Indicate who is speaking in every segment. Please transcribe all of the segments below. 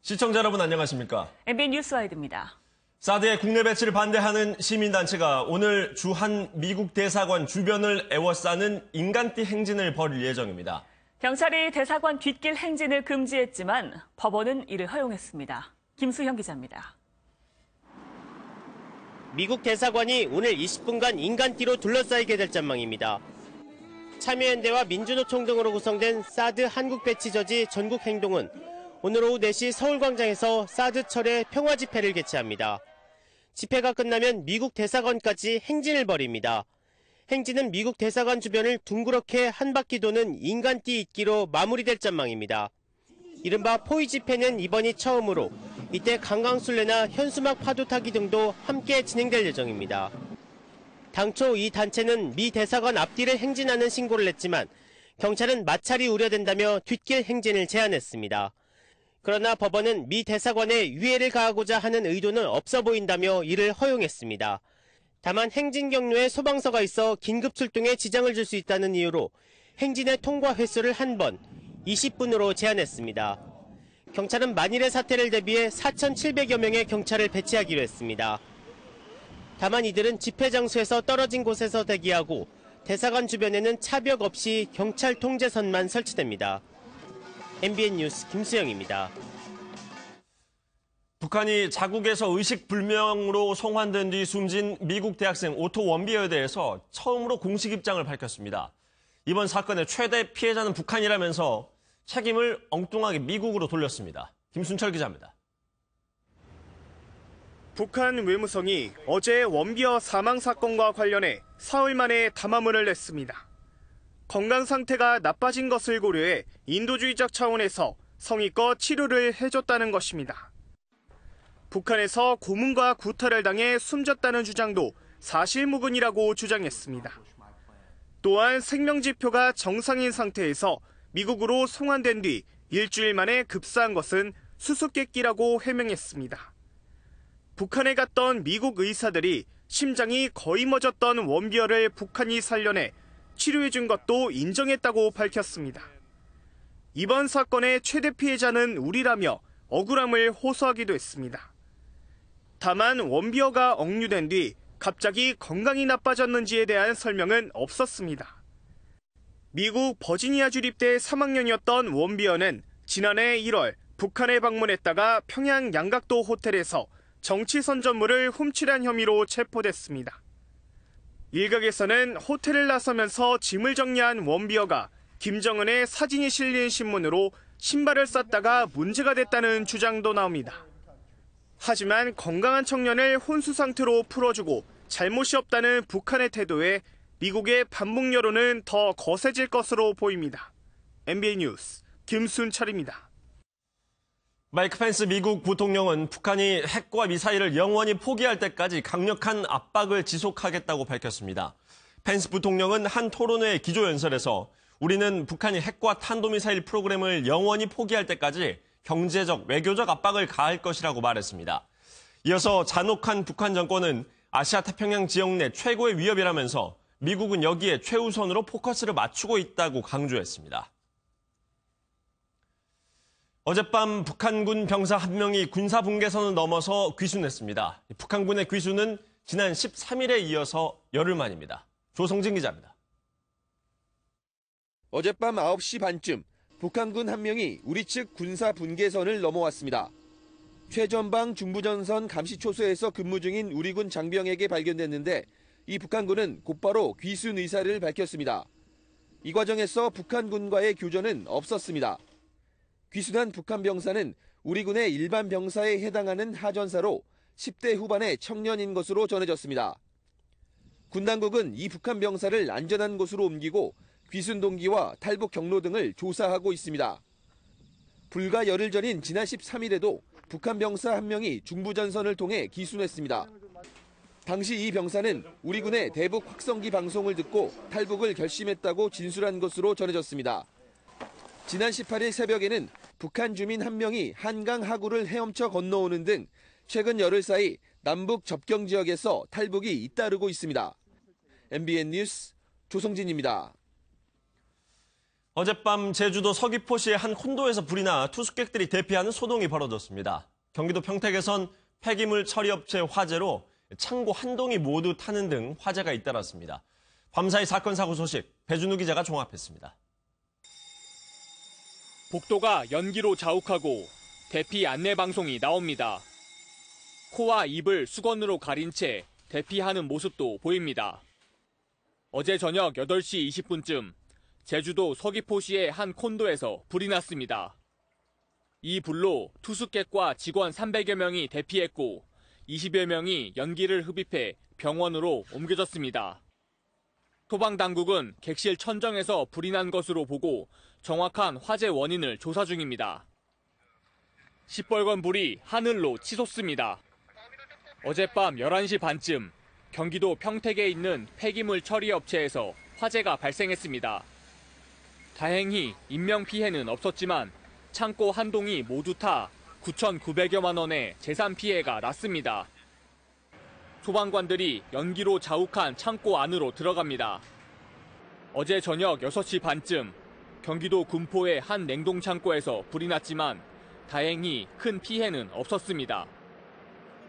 Speaker 1: 시청자 여러분 안녕하십니까?
Speaker 2: MBN 뉴스와이드입니다.
Speaker 1: 사드의 국내 배치를 반대하는 시민단체가 오늘 주한 미국 대사관 주변을 에워싸는 인간띠 행진을 벌일 예정입니다.
Speaker 2: 경찰이 대사관 뒷길 행진을 금지했지만 법원은 이를 허용했습니다. 김수형 기자입니다.
Speaker 3: 미국 대사관이 오늘 20분간 인간띠로 둘러싸이게 될 전망입니다. 참여연대와 민주노총 등으로 구성된 사드 한국 배치 저지 전국 행동은 오늘 오후 4시 서울광장에서 사드 철회 평화 집회를 개최합니다. 집회가 끝나면 미국 대사관까지 행진을 벌입니다. 행진은 미국 대사관 주변을 둥그렇게 한 바퀴 도는 인간띠 잇기로 마무리될 전망입니다. 이른바 포위 집회는 이번이 처음으로 이때 강강술래나 현수막 파도 타기 등도 함께 진행될 예정입니다. 당초 이 단체는 미 대사관 앞뒤를 행진하는 신고를 냈지만 경찰은 마찰이 우려된다며 뒷길 행진을 제한했습니다. 그러나 법원은 미 대사관에 유해를 가하고자 하는 의도는 없어 보인다며 이를 허용했습니다. 다만 행진 경로에 소방서가 있어 긴급 출동에 지장을 줄 수 있다는 이유로 행진의 통과 횟수를 한 번, 20분으로 제한했습니다. 경찰은 만일의 사태를 대비해 4,700여 명의 경찰을 배치하기로 했습니다. 다만 이들은 집회 장소에서 떨어진 곳에서 대기하고 대사관 주변에는 차벽 없이 경찰 통제선만 설치됩니다. MBN 뉴스 김수영입니다.
Speaker 1: 북한이 자국에서 의식불명으로 송환된 뒤 숨진 미국 대학생 오토 원비어에 대해서 처음으로 공식 입장을 밝혔습니다. 이번 사건의 최대 피해자는 북한이라면서 책임을 엉뚱하게 미국으로 돌렸습니다. 김순철 기자입니다.
Speaker 4: 북한 외무성이 어제 원비어 사망 사건과 관련해 사흘 만에 담화문을 냈습니다. 건강 상태가 나빠진 것을 고려해 인도주의적 차원에서 성의껏 치료를 해줬다는 것입니다. 북한에서 고문과 구타를 당해 숨졌다는 주장도 사실무근이라고 주장했습니다. 또한 생명지표가 정상인 상태에서 미국으로 송환된 뒤 일주일 만에 급사한 것은 수수께끼라고 해명했습니다. 북한에 갔던 미국 의사들이 심장이 거의 멎었던 원비어를 북한이 살려내 치료해준 것도 인정했다고 밝혔습니다. 이번 사건의 최대 피해자는 우리라며 억울함을 호소하기도 했습니다. 다만 원비어가 억류된 뒤 갑자기 건강이 나빠졌는지에 대한 설명은 없었습니다. 미국 버지니아 주립대 3학년이었던 원비어는 지난해 1월 북한에 방문했다가 평양 양각도 호텔에서 정치 선전물을 훔치란 혐의로 체포됐습니다. 일각에서는 호텔을 나서면서 짐을 정리한 원비어가 김정은의 사진이 실린 신문으로 신발을 쌌다가 문제가 됐다는 주장도 나옵니다. 하지만 건강한 청년을 혼수 상태로 풀어주고 잘못이 없다는 북한의 태도에 미국의 반북 여론은 더 거세질 것으로 보입니다. MBN 뉴스 김순철입니다.
Speaker 1: 마이크 펜스 미국 부통령은 북한이 핵과 미사일을 영원히 포기할 때까지 강력한 압박을 지속하겠다고 밝혔습니다. 펜스 부통령은 한 토론회 기조연설에서 우리는 북한이 핵과 탄도미사일 프로그램을 영원히 포기할 때까지 경제적, 외교적 압박을 가할 것이라고 말했습니다. 이어서 잔혹한 북한 정권은 아시아 태평양 지역 내 최고의 위협이라면서 미국은 여기에 최우선으로 포커스를 맞추고 있다고 강조했습니다. 어젯밤 북한군 병사 한 명이 군사분계선을 넘어서 귀순했습니다. 북한군의 귀순은 지난 13일에 이어서 열흘 만입니다. 조성진 기자입니다.
Speaker 5: 어젯밤 9시 반쯤 북한군 한 명이 우리 측 군사분계선을 넘어왔습니다. 최전방 중부전선 감시초소에서 근무 중인 우리군 장병에게 발견됐는데 이 북한군은 곧바로 귀순 의사를 밝혔습니다. 이 과정에서 북한군과의 교전은 없었습니다. 귀순한 북한 병사는 우리 군의 일반 병사에 해당하는 하전사로 10대 후반의 청년인 것으로 전해졌습니다. 군 당국은 이 북한 병사를 안전한 곳으로 옮기고 귀순 동기와 탈북 경로 등을 조사하고 있습니다. 불과 열흘 전인 지난 13일에도 북한 병사 한 명이 중부전선을 통해 귀순했습니다. 당시 이 병사는 우리 군의 대북 확성기 방송을 듣고 탈북을 결심했다고 진술한 것으로 전해졌습니다. 지난 18일 새벽에는 북한 주민 한 명이 한강 하구를 헤엄쳐 건너오는 등 최근 열흘 사이 남북 접경 지역에서 탈북이 잇따르고 있습니다. MBN 뉴스 조성진입니다.
Speaker 1: 어젯밤 제주도 서귀포시의 한 콘도에서 불이 나 투숙객들이 대피하는 소동이 벌어졌습니다. 경기도 평택에선 폐기물 처리업체 화재로 창고 한 동이 모두 타는 등 화재가 잇따랐습니다. 밤사이 사건 사고 소식 배준우 기자가 종합했습니다.
Speaker 6: 복도가 연기로 자욱하고 대피 안내 방송이 나옵니다. 코와 입을 수건으로 가린 채 대피하는 모습도 보입니다. 어제 저녁 8시 20분쯤 제주도 서귀포시의 한 콘도에서 불이 났습니다. 이 불로 투숙객과 직원 300여 명이 대피했고 20여 명이 연기를 흡입해 병원으로 옮겨졌습니다. 소방당국은 객실 천정에서 불이 난 것으로 보고 정확한 화재 원인을 조사 중입니다. 시뻘건 불이 하늘로 치솟습니다. 어젯밤 11시 반쯤 경기도 평택에 있는 폐기물 처리 업체에서 화재가 발생했습니다. 다행히 인명피해는 없었지만 창고 한 동이 모두 타 9,900여만 원의 재산 피해가 났습니다. 소방관들이 연기로 자욱한 창고 안으로 들어갑니다. 어제 저녁 6시 반쯤 경기도 군포의 한 냉동창고에서 불이 났지만 다행히 큰 피해는 없었습니다.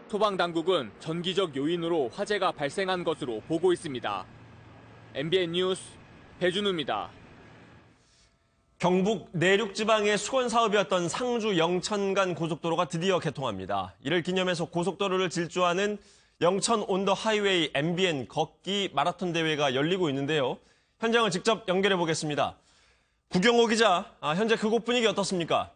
Speaker 6: 소방당국은 전기적 요인으로 화재가 발생한 것으로 보고 있습니다. MBN 뉴스 배준우입니다.
Speaker 1: 경북 내륙 지방의 수건 사업이었던 상주 영천 간 고속도로가 드디어 개통합니다. 이를 기념해서 고속도로를 질주하는 영천 온더 하이웨이 MBN 걷기 마라톤 대회가 열리고 있는데요. 현장을 직접 연결해 보겠습니다. 구경호 기자, 현재 그곳 분위기 어떻습니까?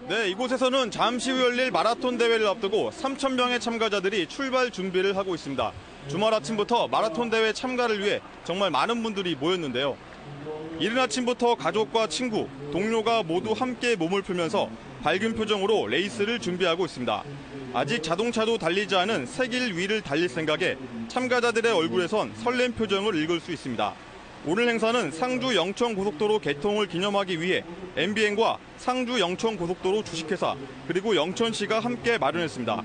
Speaker 7: 네, 이곳에서는 잠시 후 열릴 마라톤 대회를 앞두고 3,000명의 참가자들이 출발 준비를 하고 있습니다. 주말 아침부터 마라톤 대회 참가를 위해 정말 많은 분들이 모였는데요. 이른 아침부터 가족과 친구, 동료가 모두 함께 몸을 풀면서 밝은 표정으로 레이스를 준비하고 있습니다. 아직 자동차도 달리지 않은 세길 위를 달릴 생각에 참가자들의 얼굴에선 설렘 표정을 읽을 수 있습니다. 오늘 행사는 상주 영천 고속도로 개통을 기념하기 위해 MBN과 상주 영천 고속도로 주식회사 그리고 영천시가 함께 마련했습니다.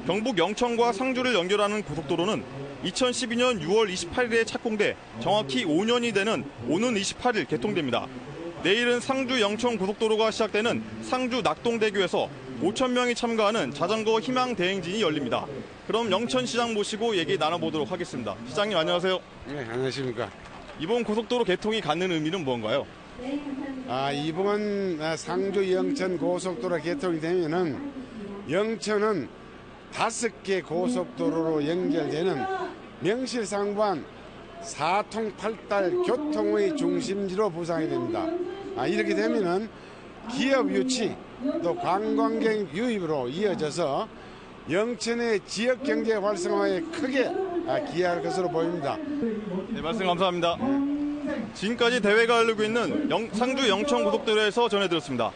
Speaker 7: 경북 영천과 상주를 연결하는 고속도로는 2012년 6월 28일에 착공돼 정확히 5년이 되는 오는 28일 개통됩니다. 내일은 상주 영천 고속도로가 시작되는 상주 낙동대교에서 5,000명이 참가하는 자전거 희망 대행진이 열립니다. 그럼 영천시장 모시고 얘기 나눠보도록 하겠습니다. 시장님 안녕하세요.
Speaker 8: 네, 안녕하십니까.
Speaker 7: 이번 고속도로 개통이 갖는 의미는 뭔가요?
Speaker 8: 이번 상주 영천 고속도로 개통이 되면은 영천은 5개 고속도로로 연결되는 명실상부한 4통8달 교통의 중심지로 부상이 됩니다. 이렇게 되면은 기업 유치 또 관광객 유입으로 이어져서 영천의 지역 경제 활성화에 크게 기여할 것으로 보입니다.
Speaker 7: 네, 말씀 감사합니다. 지금까지 대회가 열리고 있는 상주 영천 고속도로에서 전해드렸습니다.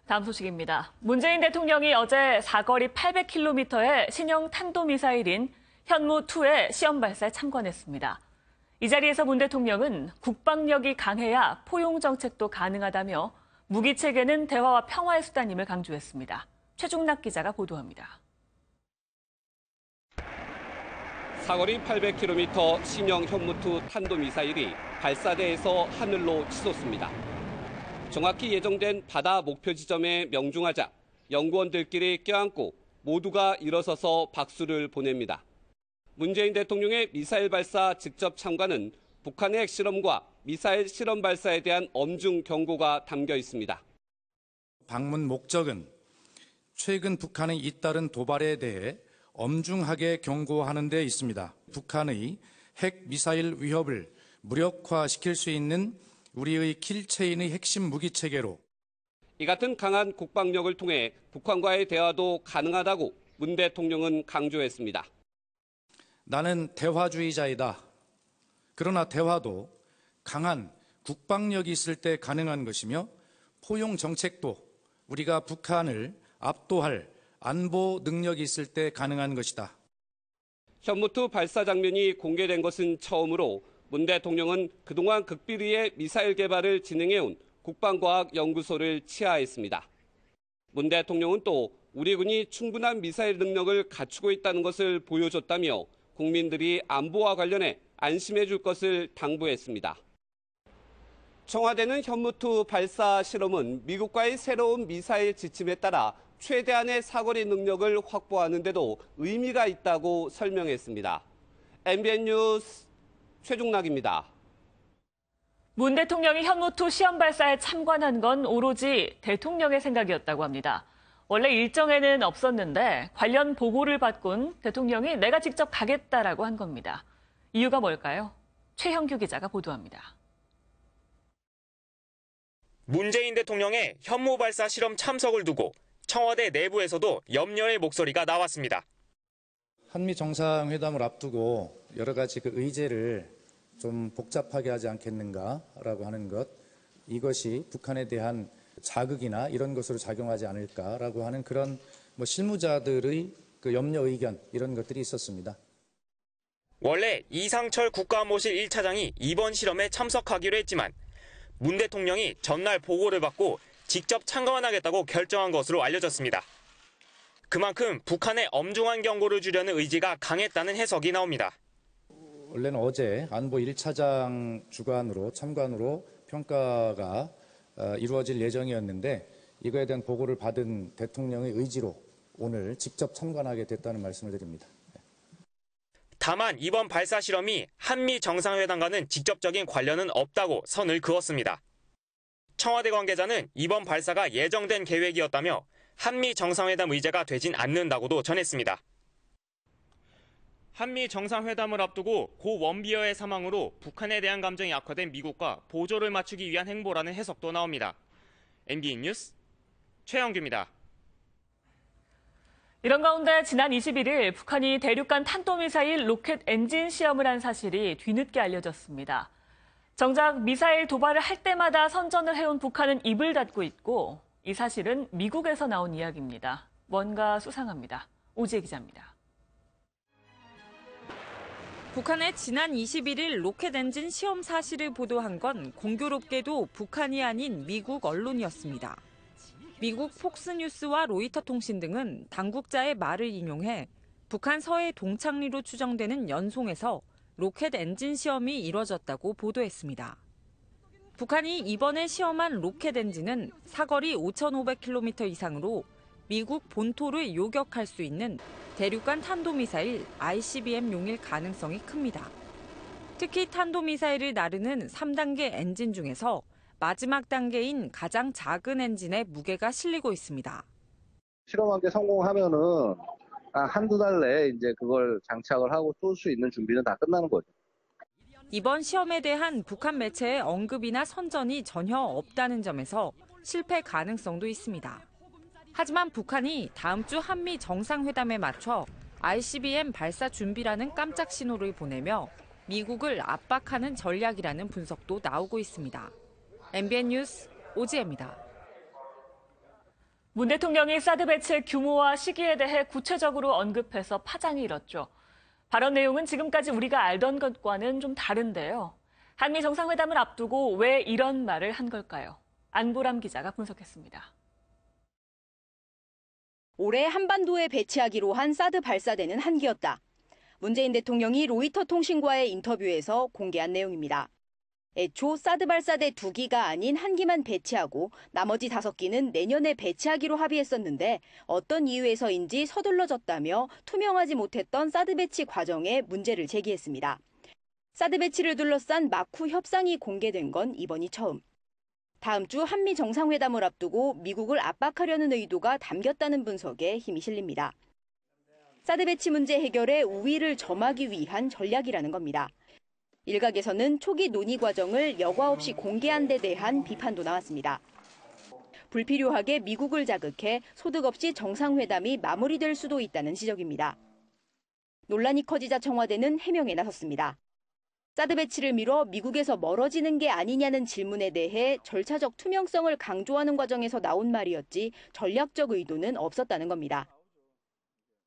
Speaker 2: 다음 소식입니다. 문재인 대통령이 어제 사거리 800km의 신형 탄도미사일인 현무2의 시험 발사에 참관했습니다. 이 자리에서 문 대통령은 국방력이 강해야 포용 정책도 가능하다며 무기 체계는 대화와 평화의 수단임을 강조했습니다. 최중락 기자가 보도합니다.
Speaker 9: 사거리 800km 신형 현무2 탄도미사일이 발사대에서 하늘로 치솟습니다. 정확히 예정된 바다 목표 지점에 명중하자 연구원들끼리 껴안고 모두가 일어서서 박수를 보냅니다. 문재인 대통령의 미사일 발사 직접 참관은 북한의 핵실험과 미사일 실험 발사에 대한 엄중 경고가 담겨 있습니다.
Speaker 10: 방문 목적은 최근 북한의 잇따른 도발에 대해 엄중하게 경고하는 데 있습니다. 북한의 핵 미사일 위협을 무력화시킬 수 있는 우리의 킬체인의 핵심 무기 체계로
Speaker 9: 이 같은 강한 국방력을 통해 북한과의 대화도 가능하다고 문 대통령은 강조했습니다.
Speaker 10: 나는 대화주의자이다. 그러나 대화도 강한 국방력이 있을 때 가능한 것이며 포용 정책도 우리가 북한을 압도할 안보 능력이 있을 때 가능한 것이다.
Speaker 9: 현무2 발사 장면이 공개된 것은 처음으로 문 대통령은 그동안 극비리의 미사일 개발을 진행해온 국방과학연구소를 치하했습니다. 문 대통령은 또 우리 군이 충분한 미사일 능력을 갖추고 있다는 것을 보여줬다며 국민들이 안보와 관련해 안심해 줄 것을 당부했습니다. 청와대는 현무2 발사 실험은 미국과의 새로운 미사일 지침에 따라 최대한의 사거리 능력을 확보하는 데도 의미가 있다고 설명했습니다. MBN 뉴스 최종락입니다.
Speaker 2: 문 대통령이 현무2 시험 발사에 참관한 건 오로지 대통령의 생각이었다고 합니다. 원래 일정에는 없었는데 관련 보고를 받곤 대통령이 내가 직접 가겠다라고 한 겁니다. 이유가 뭘까요? 최형규 기자가 보도합니다.
Speaker 11: 문재인 대통령의 현무 발사 실험 참석을 두고 청와대 내부에서도 염려의 목소리가 나왔습니다.
Speaker 10: 한미 정상회담을 앞두고 여러 가지 그 의제를 좀 복잡하게 하지 않겠는가라고 하는 것, 이것이 북한에 대한 자극이나 이런 것으로 작용하지 않을까라고 하는 그런 실무자들의 그 염려 의견 이런 것들이 있었습니다.
Speaker 11: 원래 이상철 국가안보실 1차장이 이번 실험에 참석하기로 했지만 문 대통령이 전날 보고를 받고 직접 참관하겠다고 결정한 것으로 알려졌습니다. 그만큼 북한에 엄중한 경고를 주려는 의지가 강했다는 해석이 나옵니다.
Speaker 10: 원래는 어제 안보 1차장 주관으로 참관으로 평가가 이루어질 예정이었는데 이거에 대한 보고를 받은 대통령의 의지로 오늘 직접 참관하게 됐다는 말씀을 드립니다.
Speaker 11: 다만 이번 발사 실험이 한미 정상회담과는 직접적인 관련은 없다고 선을 그었습니다. 청와대 관계자는 이번 발사가 예정된 계획이었다며 한미 정상회담 의제가 되진 않는다고도 전했습니다. 한미 정상회담을 앞두고 고 원비어의 사망으로 북한에 대한 감정이 악화된 미국과 보조를 맞추기 위한 행보라는 해석도 나옵니다. MBN 뉴스 최영규입니다.
Speaker 2: 이런 가운데 지난 21일 북한이 대륙간 탄도미사일 로켓 엔진 시험을 한 사실이 뒤늦게 알려졌습니다. 정작 미사일 도발을 할 때마다 선전을 해온 북한은 입을 닫고 있고 이 사실은 미국에서 나온 이야기입니다. 뭔가 수상합니다. 오지혜 기자입니다.
Speaker 12: 북한의 지난 21일 로켓 엔진 시험 사실을 보도한 건 공교롭게도 북한이 아닌 미국 언론이었습니다. 미국 폭스뉴스와 로이터 통신 등은 당국자의 말을 인용해 북한 서해 동창리로 추정되는 연송에서 로켓 엔진 시험이 이뤄졌다고 보도했습니다. 북한이 이번에 시험한 로켓 엔진은 사거리 5,500km 이상으로 미국 본토를 요격할 수 있는 대륙간 탄도미사일 ICBM-용일 가능성이 큽니다. 특히 탄도미사일을 나르는 3단계 엔진 중에서 마지막 단계인 가장 작은 엔진에 무게가 실리고 있습니다.
Speaker 13: 실험한 게 성공하면은 한두 달 내에 이제 그걸 장착을 하고 쏠 수 있는 준비는 다 끝나는 거죠.
Speaker 12: 이번 시험에 대한 북한 매체의 언급이나 선전이 전혀 없다는 점에서 실패 가능성도 있습니다. 하지만 북한이 다음 주 한미 정상회담에 맞춰 ICBM 발사 준비라는 깜짝 신호를 보내며 미국을 압박하는 전략이라는 분석도 나오고 있습니다. MBN 뉴스 오지혜입니다.
Speaker 2: 문 대통령이 사드 배치 규모와 시기에 대해 구체적으로 언급해서 파장이 일었죠. 발언 내용은 지금까지 우리가 알던 것과는 좀 다른데요. 한미 정상회담을 앞두고 왜 이런 말을 한 걸까요? 안보람 기자가 분석했습니다.
Speaker 14: 올해 한반도에 배치하기로 한 사드 발사대는 한 기였다. 문재인 대통령이 로이터 통신과의 인터뷰에서 공개한 내용입니다. 애초 사드 발사대 2기가 아닌 1기만 배치하고 나머지 5기는 내년에 배치하기로 합의했었는데 어떤 이유에서인지 서둘러졌다며 투명하지 못했던 사드 배치 과정에 문제를 제기했습니다. 사드 배치를 둘러싼 마쿠 협상이 공개된 건 이번이 처음. 다음 주 한미 정상회담을 앞두고 미국을 압박하려는 의도가 담겼다는 분석에 힘이 실립니다. 사드 배치 문제 해결에 우위를 점하기 위한 전략이라는 겁니다. 일각에서는 초기 논의 과정을 여과 없이 공개한 데 대한 비판도 나왔습니다. 불필요하게 미국을 자극해 소득 없이 정상회담이 마무리될 수도 있다는 지적입니다. 논란이 커지자 청와대는 해명에 나섰습니다. 사드 배치를 미뤄 미국에서 멀어지는 게 아니냐는 질문에 대해 절차적 투명성을 강조하는 과정에서 나온 말이었지 전략적 의도는 없었다는 겁니다.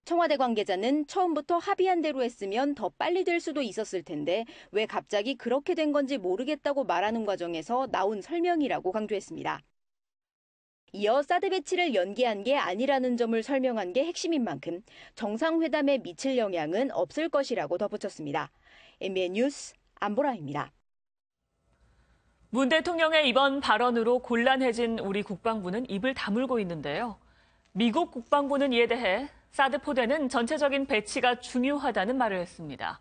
Speaker 14: 청와대 관계자는 처음부터 합의한 대로 했으면 더 빨리 될 수도 있었을 텐데 왜 갑자기 그렇게 된 건지 모르겠다고 말하는 과정에서 나온 설명이라고 강조했습니다. 이어 사드 배치를 연기한 게 아니라는 점을 설명한 게 핵심인 만큼 정상회담에 미칠 영향은 없을 것이라고 덧붙였습니다. MBN 뉴스 안보라입니다.
Speaker 2: 문 대통령의 이번 발언으로 곤란해진 우리 국방부는 입을 다물고 있는데요. 미국 국방부는 이에 대해 사드 포대는 전체적인 배치가 중요하다는 말을 했습니다.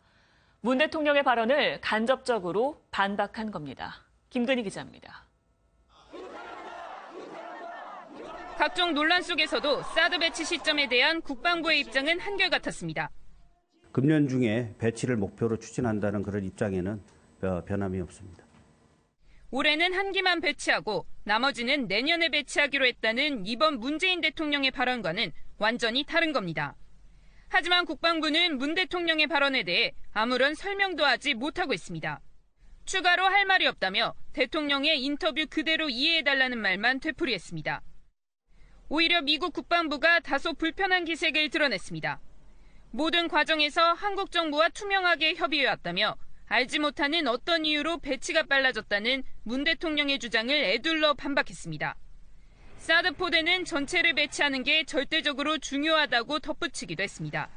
Speaker 2: 문 대통령의 발언을 간접적으로 반박한 겁니다. 김근희 기자입니다.
Speaker 15: 각종 논란 속에서도 사드 배치 시점에 대한 국방부의 입장은 한결같았습니다.
Speaker 16: 금년 중에 배치를 목표로 추진한다는 그런 입장에는 변함이 없습니다.
Speaker 15: 올해는 한 기만 배치하고 나머지는 내년에 배치하기로 했다는 이번 문재인 대통령의 발언과는 완전히 다른 겁니다. 하지만 국방부는 문 대통령의 발언에 대해 아무런 설명도 하지 못하고 있습니다. 추가로 할 말이 없다며 대통령의 인터뷰 그대로 이해해달라는 말만 되풀이했습니다. 오히려 미국 국방부가 다소 불편한 기색을 드러냈습니다. 모든 과정에서 한국 정부와 투명하게 협의해왔다며 알지 못하는 어떤 이유로 배치가 빨라졌다는 문 대통령의 주장을 에둘러 반박했습니다. 사드 포대는 전체를 배치하는 게 절대적으로 중요하다고 덧붙이기도 했습니다.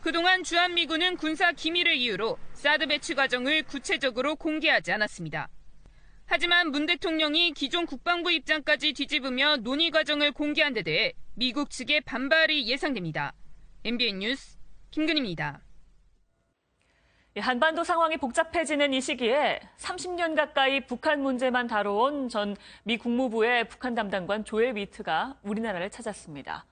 Speaker 15: 그동안 주한미군은 군사 기밀을 이유로 사드 배치 과정을 구체적으로 공개하지 않았습니다. 하지만 문 대통령이 기존 국방부 입장까지 뒤집으며 논의 과정을 공개한 데 대해 미국 측의 반발이 예상됩니다. MBN 뉴스 김근희입니다.
Speaker 2: 한반도 상황이 복잡해지는 이 시기에 30년 가까이 북한 문제만 다뤄온 전 미 국무부의 북한 담당관 조엘 위트가 우리나라를 찾았습니다.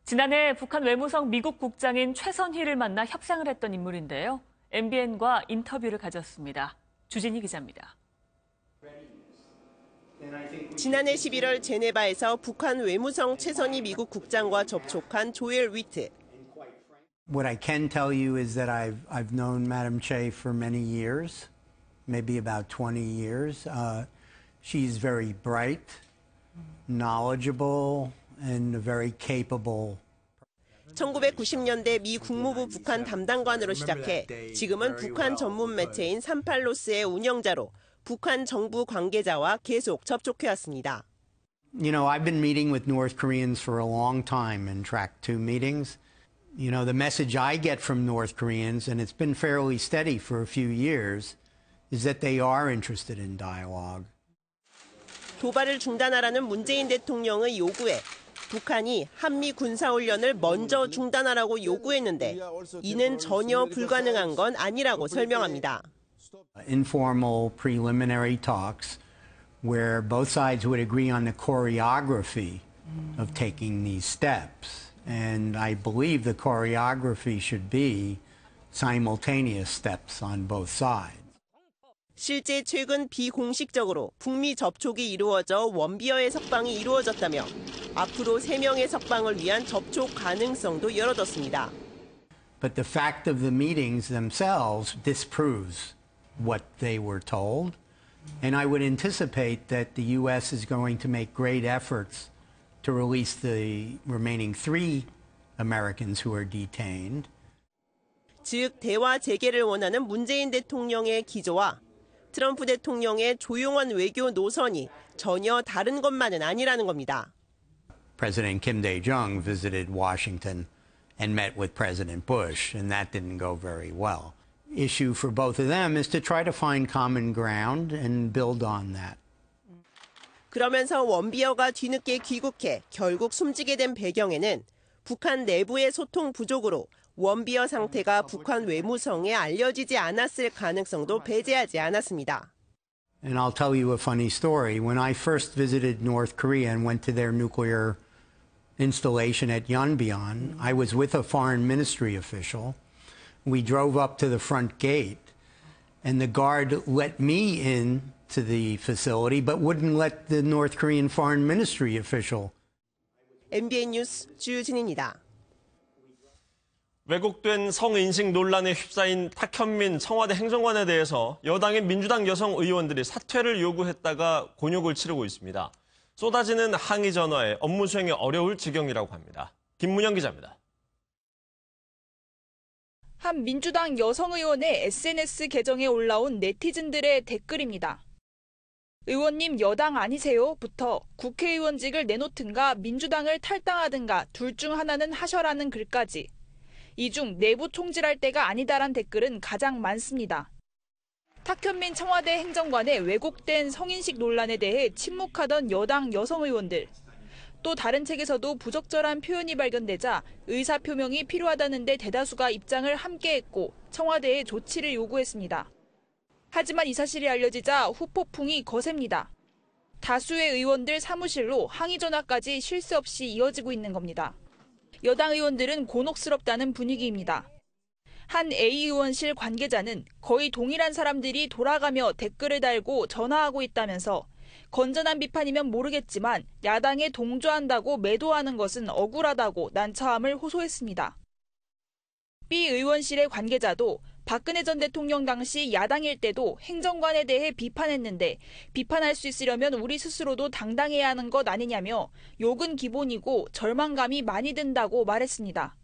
Speaker 2: 지난해 북한 외무성 미국 국장인 최선희를 만나 협상을 했던 인물인데요. MBN과 인터뷰를 가졌습니다. 주진희 기자입니다.
Speaker 17: 지난해 11월 제네바에서 북한 외무성 최선희 미국 국장과 접촉한 조엘 위트.
Speaker 18: What I can tell you is that I've known Madam Che for many years, maybe about 20 years. She's very bright, knowledgeable, and very capable.
Speaker 17: 1990년대 미 국무부 북한 담당관으로 시작해 지금은 북한 전문 매체인 38로스의 운영자로 북한 정부 관계자와 계속 접촉해왔습니다.
Speaker 18: You know, I've been meeting with North Koreans for a long time in Track 2 meetings. You know, the message I get from North Koreans, and it's been fairly steady for a few years, is that they are interested in dialogue.
Speaker 17: 도발을 중단하라는 문재인 대통령의 요구에 북한이 한미 군사훈련을 먼저 중단하라고 요구했는데 이는 전혀 불가능한 건 아니라고 설명합니다.
Speaker 18: Informal preliminary talks where both sides would agree on the choreography of taking these steps. And I believe the choreography should be simultaneous steps on both sides.
Speaker 17: 실제 최근 비공식적으로 북미 접촉이 이루어져 원비어의 석방이 이루어졌다며 앞으로 3명의 석방을 위한 접촉 가능성도 열어뒀습니다.
Speaker 18: But the fact of the meetings themselves disproves what they were told. And I would anticipate that the U.S. is going to make great efforts to release the remaining 3 Americans who are detained.
Speaker 17: 즉 대화 재개를 원하는 문재인 대통령의 기조와 트럼프 대통령의 조용한 외교 노선이 전혀 다른 것만은 아니라는 겁니다.
Speaker 18: President Kim Dae-jung visited Washington and met with President Bush, and that didn't go very well. Issue for both of them is to try to find common ground and build on that.
Speaker 17: 그러면서 원비어가 뒤늦게 귀국해 결국 숨지게 된 배경에는 북한 내부의 소통 부족으로 원비어 상태가 북한 외무성에 알려지지 않았을 가능성도 배제하지 않았습니다.
Speaker 18: And I'll tell you a funny story. When I first visited North Korea and went to their nuclear installation at Yonbyon, I was with a foreign ministry official. We drove up to the front gate, and the guard let me in to the facility, but wouldn't let the North Korean foreign ministry official.
Speaker 17: MBN 뉴스 주진희입니다.
Speaker 1: 왜곡된 성인식 논란에 휩싸인 탁현민 청와대 행정관에 대해서 여당의 민주당 여성 의원들이 사퇴를 요구했다가 곤욕을 치르고 있습니다. 쏟아지는 항의 전화에 업무 수행이 어려울 지경이라고 합니다. 김문영 기자입니다.
Speaker 19: 한 민주당 여성 의원의 SNS 계정에 올라온 네티즌들의 댓글입니다. 의원님 여당 아니세요?부터 국회의원직을 내놓든가 민주당을 탈당하든가 둘 중 하나는 하셔라는 글까지 이 중 내부 총질할 때가 아니다란 댓글은 가장 많습니다. 탁현민 청와대 행정관의 왜곡된 성인식 논란에 대해 침묵하던 여당 여성 의원들. 또 다른 책에서도 부적절한 표현이 발견되자 의사표명이 필요하다는데 대다수가 입장을 함께했고 청와대에 조치를 요구했습니다. 하지만 이 사실이 알려지자 후폭풍이 거셉니다. 다수의 의원들 사무실로 항의 전화까지 쉴 새 없이 이어지고 있는 겁니다. 여당 의원들은 곤혹스럽다는 분위기입니다. 한 A의원실 관계자는 거의 동일한 사람들이 돌아가며 댓글을 달고 전화하고 있다면서 건전한 비판이면 모르겠지만 야당에 동조한다고 매도하는 것은 억울하다고 난처함을 호소했습니다. B 의원실의 관계자도 박근혜 전 대통령 당시 야당일 때도 행정관에 대해 비판했는데 비판할 수 있으려면 우리 스스로도 당당해야 하는 것 아니냐며 욕은 기본이고 절망감이 많이 든다고 말했습니다.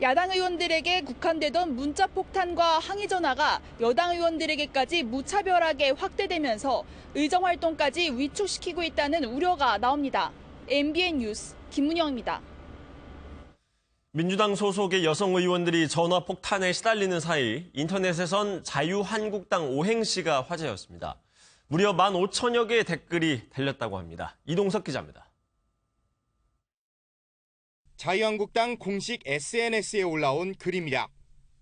Speaker 19: 야당 의원들에게 국한되던 문자 폭탄과 항의 전화가 여당 의원들에게까지 무차별하게 확대되면서 의정 활동까지 위축시키고 있다는 우려가 나옵니다. MBN 뉴스 김문영입니다.
Speaker 1: 민주당 소속의 여성 의원들이 전화 폭탄에 시달리는 사이 인터넷에선 자유한국당 오행시가 화제였습니다. 무려 15,000여 개의 댓글이 달렸다고 합니다. 이동석 기자입니다.
Speaker 20: 자유한국당 공식 SNS에 올라온 글입니다.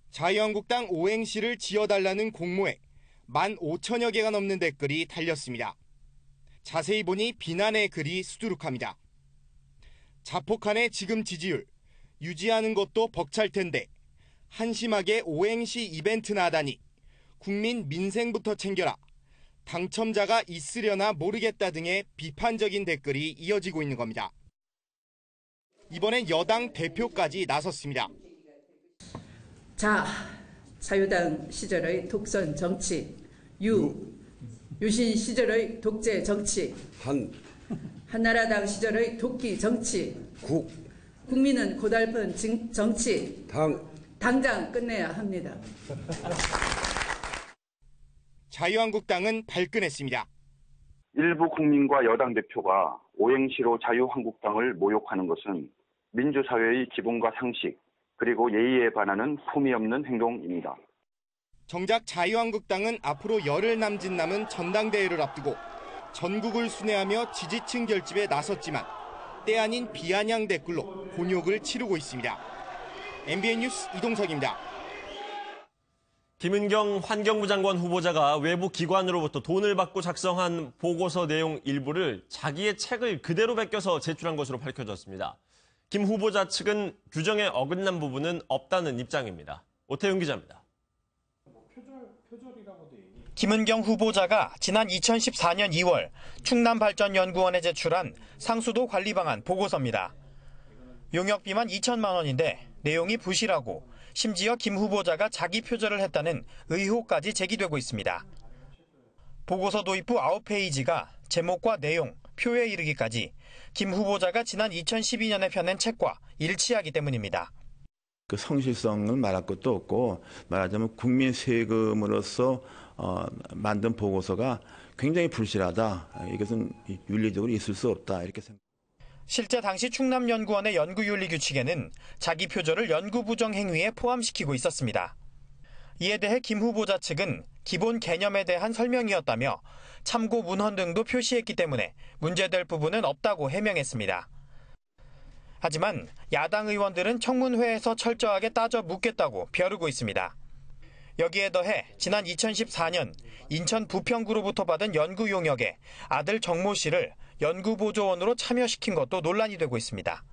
Speaker 20: 자유한국당 오행시를 지어달라는 공모에 15,000여 개가 넘는 댓글이 달렸습니다. 자세히 보니 비난의 글이 수두룩합니다. 자폭한의 지금 지지율, 유지하는 것도 벅찰 텐데 한심하게 오행시 이벤트나 하다니 국민 민생부터 챙겨라, 당첨자가 있으려나 모르겠다 등의 비판적인 댓글이 이어지고 있는 겁니다. 이번엔 여당 대표까지 나섰습니다.
Speaker 21: 자, 자유당 시절의 독선 정치, 유신 시절의 독재 정치, 한나라당 시절의 독기 정치, 국민은 고달픈 정치, 당장 끝내야 합니다.
Speaker 20: 자유한국당은 발끈했습니다.
Speaker 22: 일부 국민과 여당 대표가 오행시로 자유한국당을 모욕하는 것은 민주사회의 기본과 상식, 그리고 예의에 반하는 품위 없는 행동입니다.
Speaker 20: 정작 자유한국당은 앞으로 열흘 남짓 남은 전당대회를 앞두고 전국을 순회하며 지지층 결집에 나섰지만 때 아닌 비아냥 댓글로 곤욕을 치르고 있습니다. MBN 뉴스 이동석입니다.
Speaker 1: 김은경 환경부 장관 후보자가 외부 기관으로부터 돈을 받고 작성한 보고서 내용 일부를 자기의 책을 그대로 베껴서 제출한 것으로 밝혀졌습니다. 김 후보자 측은 규정에 어긋난 부분은 없다는 입장입니다. 오태윤 기자입니다.
Speaker 23: 김은경 후보자가 지난 2014년 2월 충남발전연구원에 제출한 상수도 관리 방안 보고서입니다. 용역비만 2천만 원인데 내용이 부실하고 심지어 김 후보자가 자기 표절을 했다는 의혹까지 제기되고 있습니다. 보고서 도입 후 9페이지가 제목과 내용, 표에 이르기까지 김 후보자가 지난 2012년에 펴낸 책과 일치하기 때문입니다.
Speaker 24: 그 성실성은 말할 것도 없고 말하자면 국민 세금으로서 만든 보고서가 굉장히 불실하다. 이것은 윤리적으로 있을 수 없다. 이렇게 생각합니다.
Speaker 23: 실제 당시 충남연구원의 연구윤리 규칙에는 자기 표절을 연구 부정 행위에 포함시키고 있었습니다. 이에 대해 김 후보자 측은 기본 개념에 대한 설명이었다며 참고 문헌 등도 표시했기 때문에 문제될 부분은 없다고 해명했습니다. 하지만 야당 의원들은 청문회에서 철저하게 따져 묻겠다고 벼르고 있습니다. 여기에 더해 지난 2014년 인천 부평구로부터 받은 연구 용역에 아들 정모 씨를 연구보조원으로 참여시킨 것도 논란이 되고 있습니다.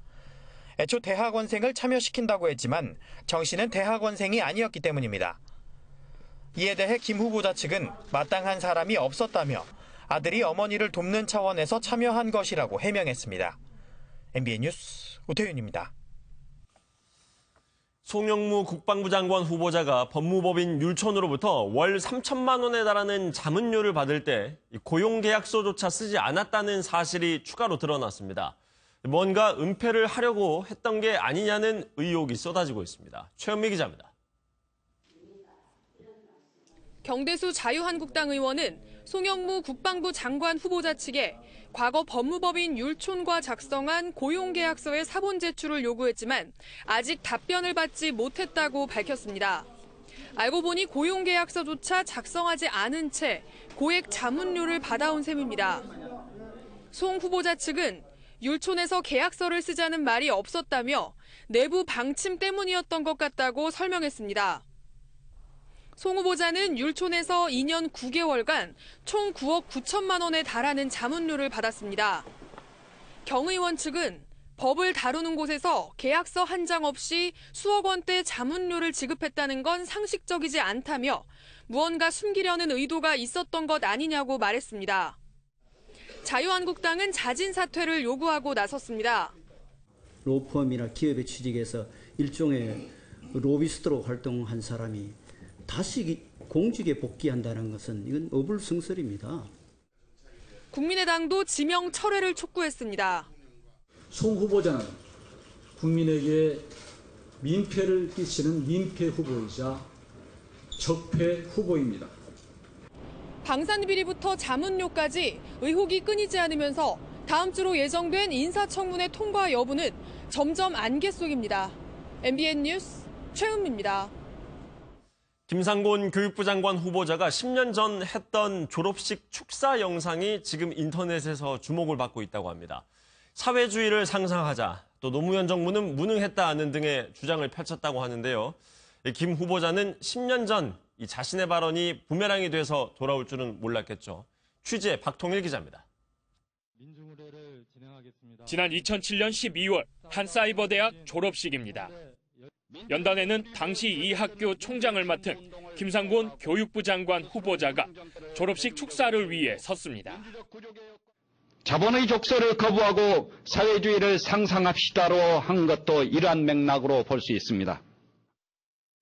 Speaker 23: 애초 대학원생을 참여시킨다고 했지만 정 씨는 대학원생이 아니었기 때문입니다. 이에 대해 김 후보자 측은 마땅한 사람이 없었다며 아들이 어머니를 돕는 차원에서 참여한 것이라고 해명했습니다. MBN 뉴스 오태윤입니다.
Speaker 1: 송영무 국방부 장관 후보자가 법무법인 율촌으로부터 월 3천만 원에 달하는 자문료를 받을 때 고용계약서조차 쓰지 않았다는 사실이 추가로 드러났습니다. 뭔가 은폐를 하려고 했던 게 아니냐는 의혹이 쏟아지고 있습니다. 최현미 기자입니다.
Speaker 25: 경대수 자유한국당 의원은
Speaker 3: 송영무 국방부 장관 후보자 측에 과거 법무법인 율촌과 작성한 고용계약서의 사본 제출을 요구했지만 아직 답변을 받지 못했다고 밝혔습니다. 알고 보니 고용계약서조차 작성하지 않은 채 고액 자문료를 받아온 셈입니다. 송 후보자 측은 율촌에서 계약서를 쓰자는 말이 없었다며 내부 방침 때문이었던 것 같다고 설명했습니다. 송 후보자는 율촌에서 2년 9개월간 총 9억 9천만 원에 달하는 자문료를 받았습니다. 경 의원 측은 법을 다루는 곳에서 계약서 한 장 없이 수억 원대 자문료를 지급했다는 건 상식적이지 않다며 무언가 숨기려는 의도가 있었던 것 아니냐고 말했습니다. 자유한국당은 자진 사퇴를 요구하고 나섰습니다.
Speaker 4: 로펌이나 기업에 취직해서 일종의 로비스트로 활동한 사람이 다시 공직에 복귀한다는 것은 이건 어불성설입니다.
Speaker 3: 국민의당도 지명 철회를 촉구했습니다.
Speaker 5: 송 후보자는 국민에게 민폐를 끼치는 민폐 후보이자 적폐 후보입니다.
Speaker 3: 방산비리부터 자문료까지 의혹이 끊이지 않으면서 다음 주로 예정된 인사청문회 통과 여부는 점점 안개 속입니다. MBN 뉴스 최은미입니다.
Speaker 1: 김상곤 교육부 장관 후보자가 10년 전 했던 졸업식 축사 영상이 지금 인터넷에서 주목을 받고 있다고 합니다. 사회주의를 상상하자, 또 노무현 정부는 무능했다는 등의 주장을 펼쳤다고 하는데요. 김 후보자는 10년 전 이 자신의 발언이 부메랑이 돼서 돌아올 줄은 몰랐겠죠. 취재 박통일 기자입니다.
Speaker 6: 지난 2007년 12월 한 사이버대학 졸업식입니다. 연단에는 당시 이 학교 총장을 맡은 김상곤 교육부 장관 후보자가 졸업식 축사를 위해 섰습니다.
Speaker 25: 자본의 족쇄를 거부하고 사회주의를 상상합시다로 한 것도 이러한 맥락으로 볼 수 있습니다.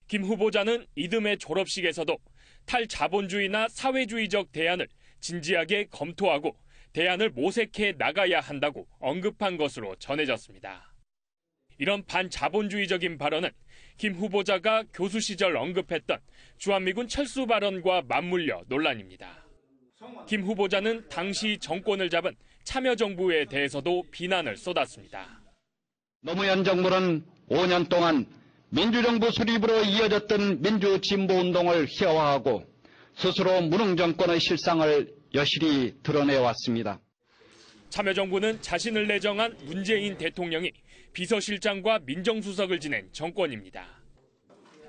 Speaker 6: 김 후보자는 이듬해 졸업식에서도 탈자본주의나 사회주의적 대안을 진지하게 검토하고 대안을 모색해 나가야 한다고 언급한 것으로 전해졌습니다. 이런 반자본주의적인 발언은 김 후보자가 교수 시절 언급했던 주한미군 철수 발언과 맞물려 논란입니다. 김 후보자는 당시 정권을 잡은 참여정부에 대해서도 비난을 쏟았습니다.
Speaker 25: 노무현 정부는 5년 동안 민주정부 수립으로 이어졌던 민주진보운동을 희화화하고 스스로 무능정권의 실상을 여실히 드러내왔습니다.
Speaker 6: 참여정부는 자신을 내정한 문재인 대통령이 비서실장과 민정수석을 지낸 정권입니다.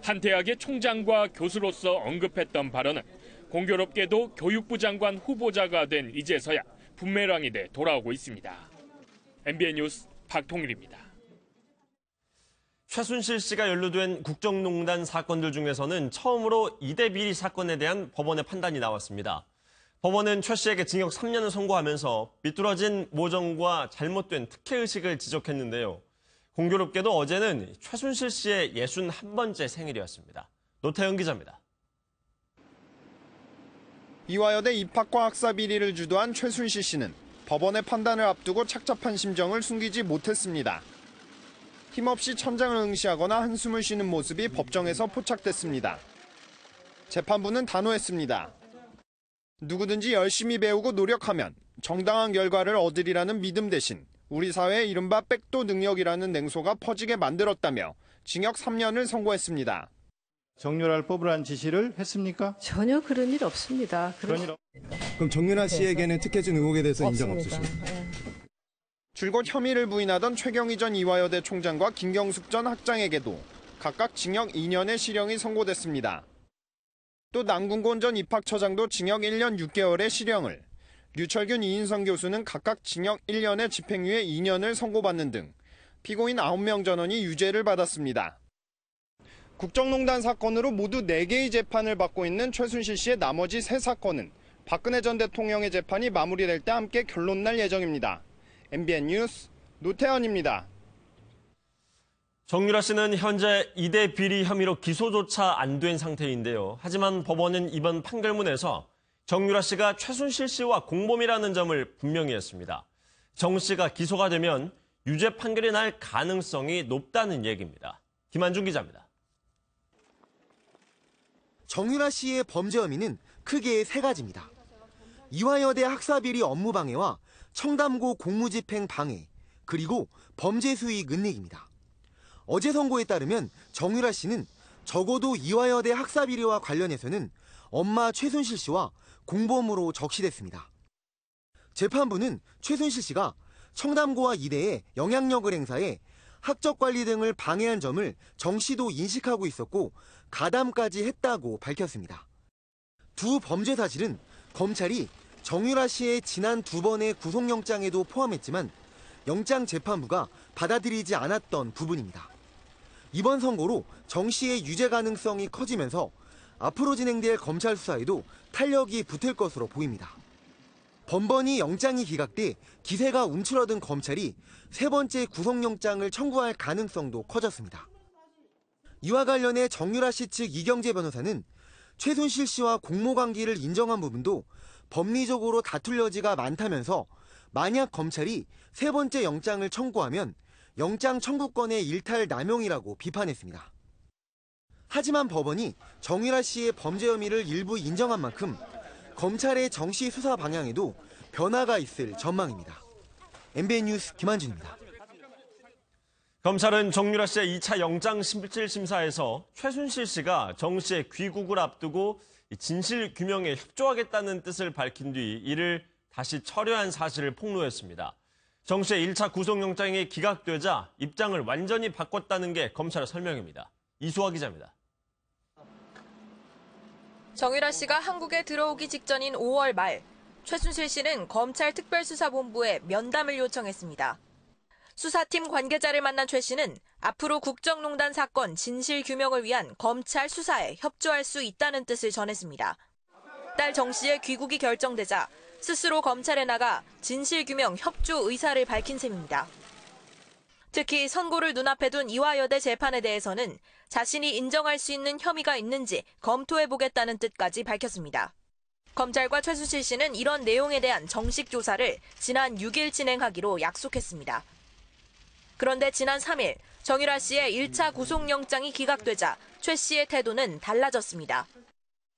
Speaker 6: 한 대학의 총장과 교수로서 언급했던 발언은 공교롭게도 교육부 장관 후보자가 된 이제서야 부메랑이 돼 돌아오고 있습니다. MBN 뉴스 박통일입니다.
Speaker 1: 최순실 씨가 연루된 국정농단 사건들 중에서는 처음으로 이대 비리 사건에 대한 법원의 판단이 나왔습니다. 법원은 최 씨에게 징역 3년을 선고하면서 삐뚤어진 모정과 잘못된 특혜의식을 지적했는데요. 공교롭게도 어제는 최순실 씨의 61번째 생일이었습니다. 노태영 기자입니다.
Speaker 7: 이화여대 입학과 학사 비리를 주도한 최순실 씨는 법원의 판단을 앞두고 착잡한 심정을 숨기지 못했습니다. 힘없이 천장을 응시하거나 한숨을 쉬는 모습이 법정에서 포착됐습니다. 재판부는 단호했습니다. 누구든지 열심히 배우고 노력하면 정당한 결과를 얻으리라는 믿음 대신 우리 사회의 이른바 백도 능력이라는 냉소가 퍼지게 만들었다며 징역 3년을 선고했습니다.
Speaker 26: 정렬할 법을 지시를 했습니까?
Speaker 27: 전혀 그런 일 없습니다.
Speaker 28: 그럼 정윤아 씨에게는 특혜준 의혹에 대해서 인정 없으십니까?
Speaker 27: 네.
Speaker 7: 줄곧 혐의를 부인하던 최경희 전 이화여대 총장과 김경숙 전 학장에게도 각각 징역 2년의 실형이 선고됐습니다. 또 남궁곤 전 입학처장도 징역 1년 6개월의 실형을, 류철균 이인성 교수는 각각 징역 1년의 집행유예 2년을 선고받는 등 피고인 9명 전원이 유죄를 받았습니다. 국정농단 사건으로 모두 4개의 재판을 받고 있는 최순실 씨의 나머지 3사건은 박근혜 전 대통령의 재판이 마무리될 때 함께 결론날 예정입니다. MBN 뉴스 노태현입니다.
Speaker 1: 정유라 씨는 현재 이대 비리 혐의로 기소조차 안 된 상태인데요. 하지만 법원은 이번 판결문에서 정유라 씨가 최순실 씨와 공범이라는 점을 분명히 했습니다. 정 씨가 기소가 되면 유죄 판결이 날 가능성이 높다는 얘기입니다. 김한중 기자입니다.
Speaker 29: 정유라 씨의 범죄 혐의는 크게 3가지입니다.
Speaker 8: 이화여대 학사비리 업무방해와 청담고 공무집행 방해, 그리고 범죄 수익 은닉입니다. 어제 선고에 따르면 정유라 씨는 적어도 이화여대 학사비리와 관련해서는 엄마 최순실 씨와 공범으로 적시됐습니다. 재판부는 최순실 씨가 청담고와 이대에 영향력을 행사해 학적 관리 등을 방해한 점을 정 씨도 인식하고 있었고 가담까지 했다고 밝혔습니다. 두 범죄 사실은 검찰이 정유라 씨의 지난 2번의 구속영장에도 포함했지만 영장재판부가 받아들이지 않았던 부분입니다. 이번 선고로 정 씨의 유죄 가능성이 커지면서 앞으로 진행될 검찰 수사에도 탄력이 붙을 것으로 보입니다. 번번이 영장이 기각돼 기세가 움츠러든 검찰이 세 번째 구속영장을 청구할 가능성도 커졌습니다. 이와 관련해 정유라 씨 측 이경재 변호사는 최순실 씨와 공모관계를 인정한 부분도 법리적으로 다툴 여지가 많다면서 만약 검찰이 세 번째 영장을 청구하면 영장 청구권의 일탈 남용이라고 비판했습니다. 하지만 법원이 정유라 씨의 범죄 혐의를 일부 인정한 만큼 검찰의 정 씨 수사 방향에도 변화가 있을 전망입니다. MBN 뉴스 김한준입니다.
Speaker 1: 검찰은 정유라 씨의 2차 영장 실질 심사에서 최순실 씨가 정 씨의 귀국을 앞두고 진실 규명에 협조하겠다는 뜻을 밝힌 뒤 이를 다시 철회한 사실을 폭로했습니다. 정 씨의 1차 구속영장이 기각되자 입장을 완전히 바꿨다는 게 검찰의 설명입니다. 이수아 기자입니다.
Speaker 9: 정유라 씨가 한국에 들어오기 직전인 5월 말, 최순실 씨는 검찰 특별수사본부에 면담을 요청했습니다. 수사팀 관계자를 만난 최 씨는 앞으로 국정농단 사건 진실 규명을 위한 검찰 수사에 협조할 수 있다는 뜻을 전했습니다. 딸 정 씨의 귀국이 결정되자 스스로 검찰에 나가 진실 규명 협조 의사를 밝힌 셈입니다. 특히 선고를 눈앞에 둔 이화여대 재판에 대해서는 자신이 인정할 수 있는 혐의가 있는지 검토해보겠다는 뜻까지 밝혔습니다. 검찰과 최순실 씨는 이런 내용에 대한 정식 조사를 지난 6일 진행하기로 약속했습니다. 그런데 지난 3일 정유라 씨의 1차 구속영장이 기각되자 최 씨의 태도는 달라졌습니다.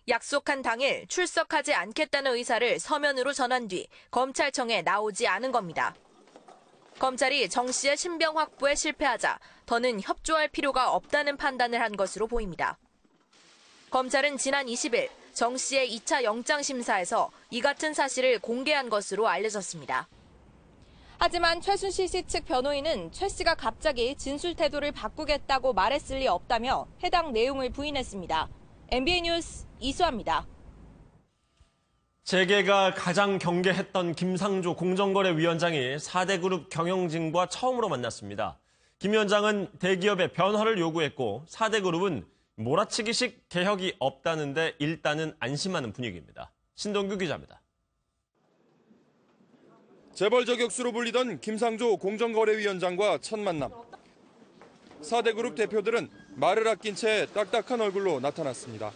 Speaker 9: 약속한 당일 출석하지 않겠다는 의사를 서면으로 전한 뒤 검찰청에 나오지 않은 겁니다. 검찰이 정 씨의 신병 확보에 실패하자 더는 협조할 필요가 없다는 판단을 한 것으로 보입니다. 검찰은 지난 20일 정 씨의 2차 영장 심사에서 이 같은 사실을 공개한 것으로 알려졌습니다. 하지만 최순실 씨 측 변호인은 최 씨가 갑자기 진술 태도를 바꾸겠다고 말했을 리 없다며 해당 내용을 부인했습니다. MBN 뉴스 이수아입니다.
Speaker 1: 재계가 가장 경계했던 김상조 공정거래위원장이 4대 그룹 경영진과 처음으로 만났습니다. 김 위원장은 대기업의 변화를 요구했고 4대 그룹은 몰아치기식 개혁이 없다는데 일단은 안심하는 분위기입니다. 신동규 기자입니다.
Speaker 7: 재벌 저격수로 불리던 김상조 공정거래위원장과 첫 만남. 4대 그룹 대표들은 말을 아낀 채 딱딱한 얼굴로 나타났습니다.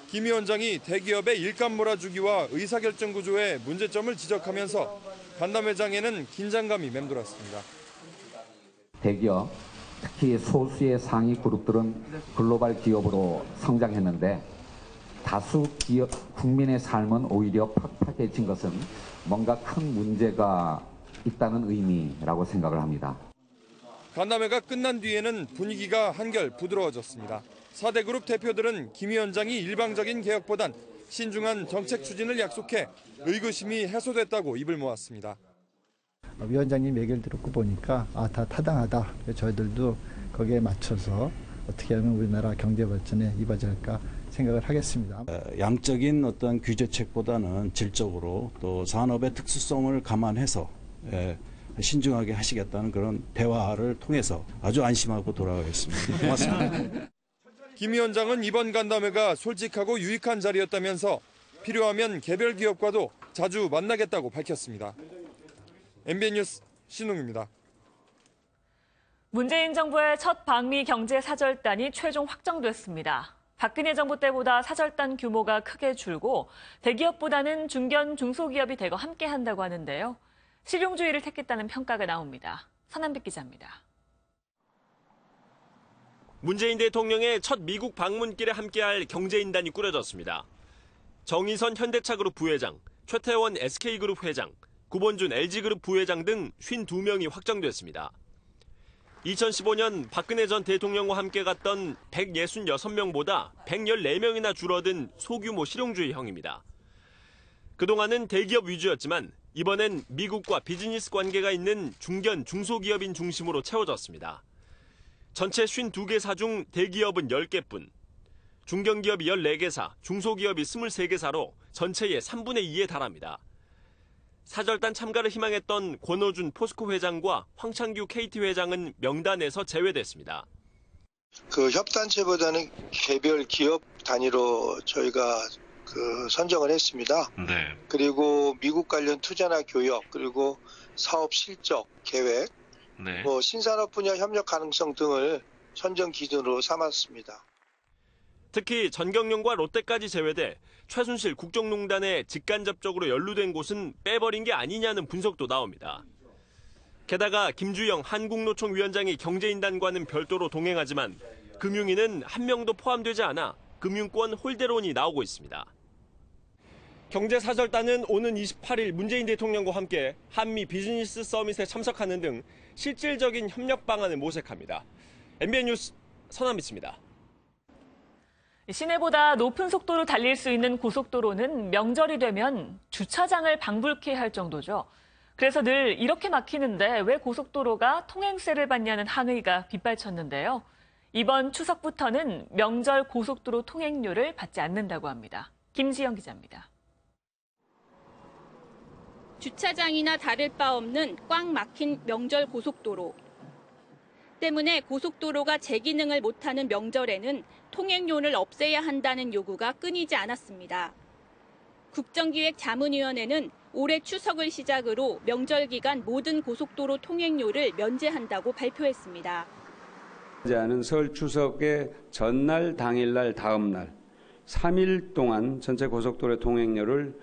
Speaker 7: 김 위원장이 대기업의 일감 몰아주기와 의사결정 구조의 문제점을 지적하면서 간담회장에는 긴장감이 맴돌았습니다.
Speaker 10: 대기업, 특히 소수의 상위 그룹들은 글로벌 기업으로 성장했는데 다수 기업, 국민의 삶은 오히려 팍팍해진 것은 뭔가 큰 문제가 있다는 의미라고 생각을 합니다.
Speaker 7: 간담회가 끝난 뒤에는 분위기가 한결 부드러워졌습니다. 4대 그룹 대표들은 김 위원장이 일방적인 개혁보단 신중한 정책 추진을 약속해 의구심이 해소됐다고 입을 모았습니다.
Speaker 11: 위원장님 얘기를 듣고 보니까 다 타당하다. 저희들도 거기에 맞춰서 어떻게 하면 우리나라 경제 발전에 이바지할까 생각을 하겠습니다.
Speaker 12: 양적인 어떤 규제책보다는 질적으로 또 산업의 특수성을 감안해서 신중하게 하시겠다는 그런 대화를 통해서 아주 안심하고 돌아가겠습니다. 고맙습니다.
Speaker 7: 김 위원장은 이번 간담회가 솔직하고 유익한 자리였다면서 필요하면 개별 기업과도 자주 만나겠다고 밝혔습니다. MBN 뉴스 신웅입니다.
Speaker 2: 문재인 정부의 첫 방미 경제 사절단이 최종 확정됐습니다. 박근혜 정부 때보다 사절단 규모가 크게 줄고 대기업보다는 중견, 중소기업이 대거 함께한다고 하는데요. 실용주의를 택했다는 평가가 나옵니다. 서남빛 기자입니다.
Speaker 1: 문재인 대통령의 첫 미국 방문길에 함께할 경제인단이 꾸려졌습니다. 정의선 현대차그룹 부회장, 최태원 SK그룹 회장, 구본준 LG그룹 부회장 등 52명이 확정됐습니다. 2015년 박근혜 전 대통령과 함께 갔던 166명보다 114명이나 줄어든 소규모 실용주의형입니다. 그동안은 대기업 위주였지만 이번엔 미국과 비즈니스 관계가 있는 중견, 중소기업인 중심으로 채워졌습니다. 전체 52개사 중 대기업은 10개뿐, 중견기업이 14개사, 중소기업이 23개사로 전체의 3분의 2에 달합니다. 사절단 참가를 희망했던 권호준 포스코 회장과 황창규 KT 회장은 명단에서 제외됐습니다.
Speaker 13: 그 협단체보다는 개별 기업 단위로 저희가 선정을 했습니다.
Speaker 14: 네.
Speaker 13: 그리고 미국 관련 투자나 교역, 그리고 사업 실적 계획,
Speaker 14: 네.
Speaker 13: 신산업 분야 협력 가능성 등을 선정 기준으로 삼았습니다.
Speaker 1: 특히 전경련과 롯데까지 제외돼 최순실 국정농단에 직간접적으로 연루된 곳은 빼버린 게 아니냐는 분석도 나옵니다. 게다가 김주영 한국노총 위원장이 경제인단과는 별도로 동행하지만 금융인은 한 명도 포함되지 않아 금융권 홀대론이 나오고 있습니다. 경제사절단은 오는 28일 문재인 대통령과 함께 한미 비즈니스 서밋에 참석하는 등 실질적인 협력 방안을 모색합니다. MBN 뉴스 서남미츠입니다.
Speaker 2: 시내보다 높은 속도로 달릴 수 있는 고속도로는 명절이 되면 주차장을 방불케 할 정도죠. 그래서 늘 이렇게 막히는데 왜 고속도로가 통행세를 받냐는 항의가 빗발쳤는데요. 이번 추석부터는 명절 고속도로 통행료를 받지 않는다고 합니다. 김지영 기자입니다.
Speaker 15: 주차장이나 다를 바 없는 꽉 막힌 명절 고속도로. 때문에 고속도로가 제 기능을 못하는 명절에는 통행료를 없애야 한다는 요구가 끊이지 않았습니다. 국정기획자문위원회는 올해 추석을 시작으로 명절 기간 모든 고속도로 통행료를 면제한다고 발표했습니다.
Speaker 16: 면제하는 설 추석의 전날, 당일날, 다음날 3일 동안 전체 고속도로 통행료를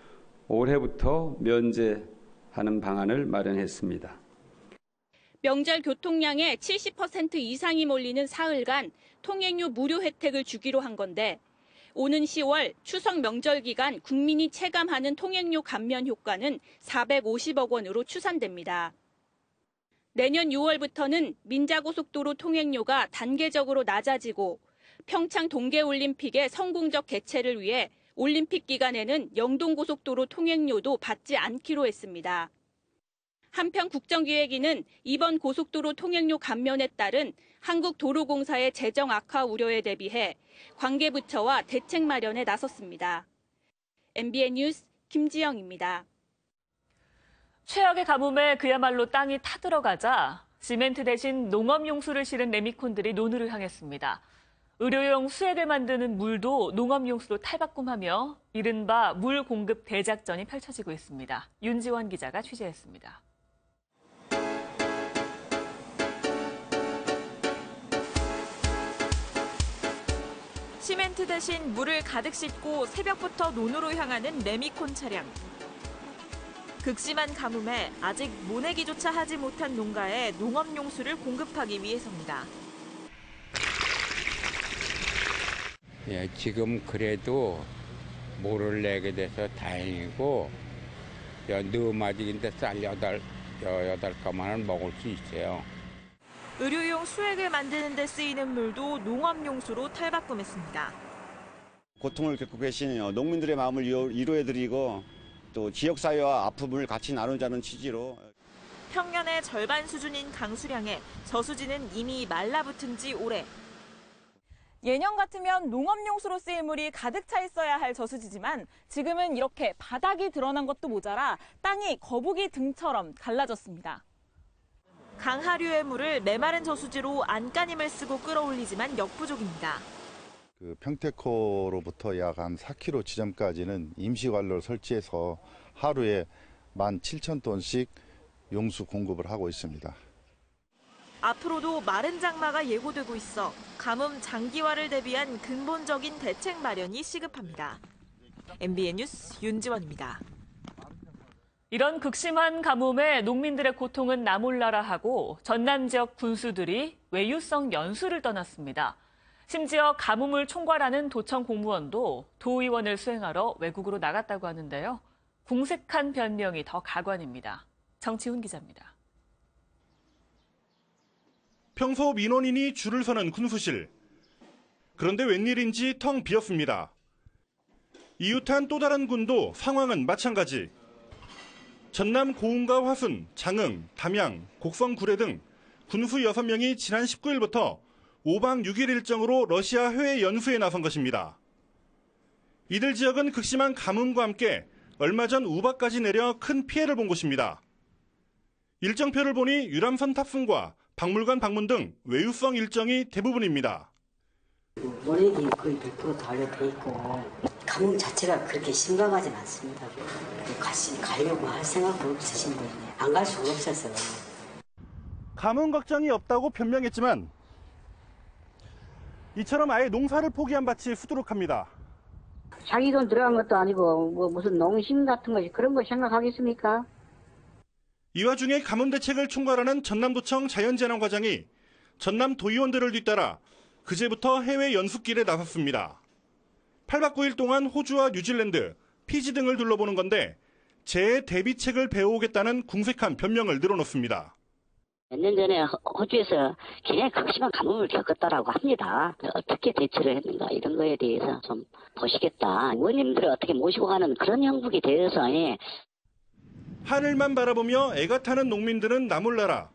Speaker 16: 올해부터 면제하는 방안을 마련했습니다.
Speaker 15: 명절 교통량의 70% 이상이 몰리는 사흘간 통행료 무료 혜택을 주기로 한 건데 오는 10월 추석 명절 기간 국민이 체감하는 통행료 감면 효과는 450억 원으로 추산됩니다. 내년 6월부터는 민자고속도로 통행료가 단계적으로 낮아지고 평창 동계올림픽의 성공적 개최를 위해 올림픽 기간에는 영동고속도로 통행료도 받지 않기로 했습니다. 한편 국정기획위는 이번 고속도로 통행료 감면에 따른 한국도로공사의 재정 악화 우려에 대비해 관계부처와 대책 마련에 나섰습니다. MBN 뉴스 김지영입니다.
Speaker 2: 최악의 가뭄에 그야말로 땅이 타들어가자 시멘트 대신 농업용수를 실은 레미콘들이 논으로 향했습니다. 의료용 수액을 만드는 물도 농업용수로 탈바꿈하며 이른바 물 공급 대작전이 펼쳐지고 있습니다. 윤지원 기자가 취재했습니다.
Speaker 9: 시멘트 대신 물을 가득 싣고 새벽부터 논으로 향하는 레미콘 차량. 극심한 가뭄에 아직 모내기조차 하지 못한 농가에 농업용수를 공급하기 위해서입니다.
Speaker 17: 예, 지금 그래도 물을 내게 돼서 다행이고 너마직인데 쌀 8가마는 먹을 수 있어요.
Speaker 9: 의료용 수액을 만드는 데 쓰이는 물도 농업용수로 탈바꿈했습니다.
Speaker 18: 고통을 겪고 계신 농민들의 마음을 위로해드리고 또 지역사회와 아픔을 같이 나누자는 취지로
Speaker 9: 평년의 절반 수준인 강수량에 저수지는 이미 말라붙은 지 오래.
Speaker 19: 예년 같으면 농업용수로 쓰일 물이 가득 차 있어야 할 저수지지만 지금은 이렇게 바닥이 드러난 것도 모자라 땅이 거북이 등처럼 갈라졌습니다.
Speaker 9: 강하류의 물을 메마른 저수지로 안간힘을 쓰고 끌어올리지만 역부족입니다.
Speaker 26: 평택호로부터 약 한 4km 지점까지는 임시관로를 설치해서 하루에 17,000톤씩 용수 공급을 하고 있습니다.
Speaker 9: 앞으로도 마른 장마가 예고되고 있어 가뭄 장기화를 대비한 근본적인 대책 마련이 시급합니다. MBN 뉴스 윤지원입니다.
Speaker 2: 이런 극심한 가뭄에 농민들의 고통은 나몰라라 하고 전남 지역 군수들이 외유성 연수를 떠났습니다. 심지어 가뭄을 총괄하는 도청 공무원도 도의원을 수행하러 외국으로 나갔다고 하는데요. 궁색한 변명이 더 가관입니다. 정치훈 기자입니다.
Speaker 4: 평소 민원인이 줄을 서는 군수실. 그런데 웬일인지 텅 비었습니다. 이웃한 또 다른 군도 상황은 마찬가지. 전남 고흥과 화순, 장흥, 담양, 곡성, 구례 등 군수 6명이 지난 19일부터 5박 6일 일정으로 러시아 해외 연수에 나선 것입니다. 이들 지역은 극심한 가뭄과 함께 얼마 전 우박까지 내려 큰 피해를 본 곳입니다. 일정표를 보니 유람선 탑승과 박물관 방문 등 외유성 일정이 대부분입니다.
Speaker 5: 모래기 거의 100% 달려돼 있고 가뭄 자체가 그렇게 심각하진 않습니다. 가려고 할 생각도 없으신데 안 갈 수가 없었어요.
Speaker 4: 가뭄 걱정이 없다고 변명했지만 이처럼 아예 농사를 포기한 밭이 수두룩합니다.
Speaker 5: 자기 돈 들어간 것도 아니고 뭐 무슨 농심 같은 것이 그런 거 생각하겠습니까?
Speaker 4: 이 와중에 가뭄 대책을 총괄하는 전남도청 자연재난과장이 전남 도의원들을 뒤따라 그제부터 해외 연수길에 나섰습니다. 8박 9일 동안 호주와 뉴질랜드, 피지 등을 둘러보는 건데 재해 대비책을 배워오겠다는 궁색한 변명을 늘어놓습니다.
Speaker 5: 몇 년 전에 호주에서 굉장히 극심한 가뭄을 겪었다라고 합니다. 어떻게 대처를 했는가 이런 거에 대해서 좀 보시겠다. 의원님들을 어떻게 모시고 가는 그런 형국이 되어서
Speaker 4: 하늘만 바라보며 애가 타는 농민들은 나몰라라.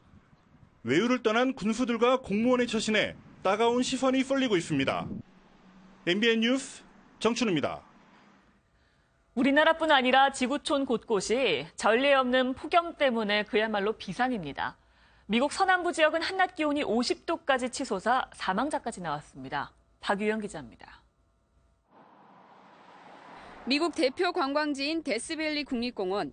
Speaker 4: 외유를 떠난 군수들과 공무원의 처신에 따가운 시선이 쏠리고 있습니다. MBN 뉴스 정춘우입니다.
Speaker 2: 우리나라뿐 아니라 지구촌 곳곳이 전례 없는 폭염 때문에 그야말로 비상입니다. 미국 서남부 지역은 한낮 기온이 50도까지 치솟아 사망자까지 나왔습니다. 박유영 기자입니다.
Speaker 14: 미국 대표 관광지인 데스밸리 국립공원.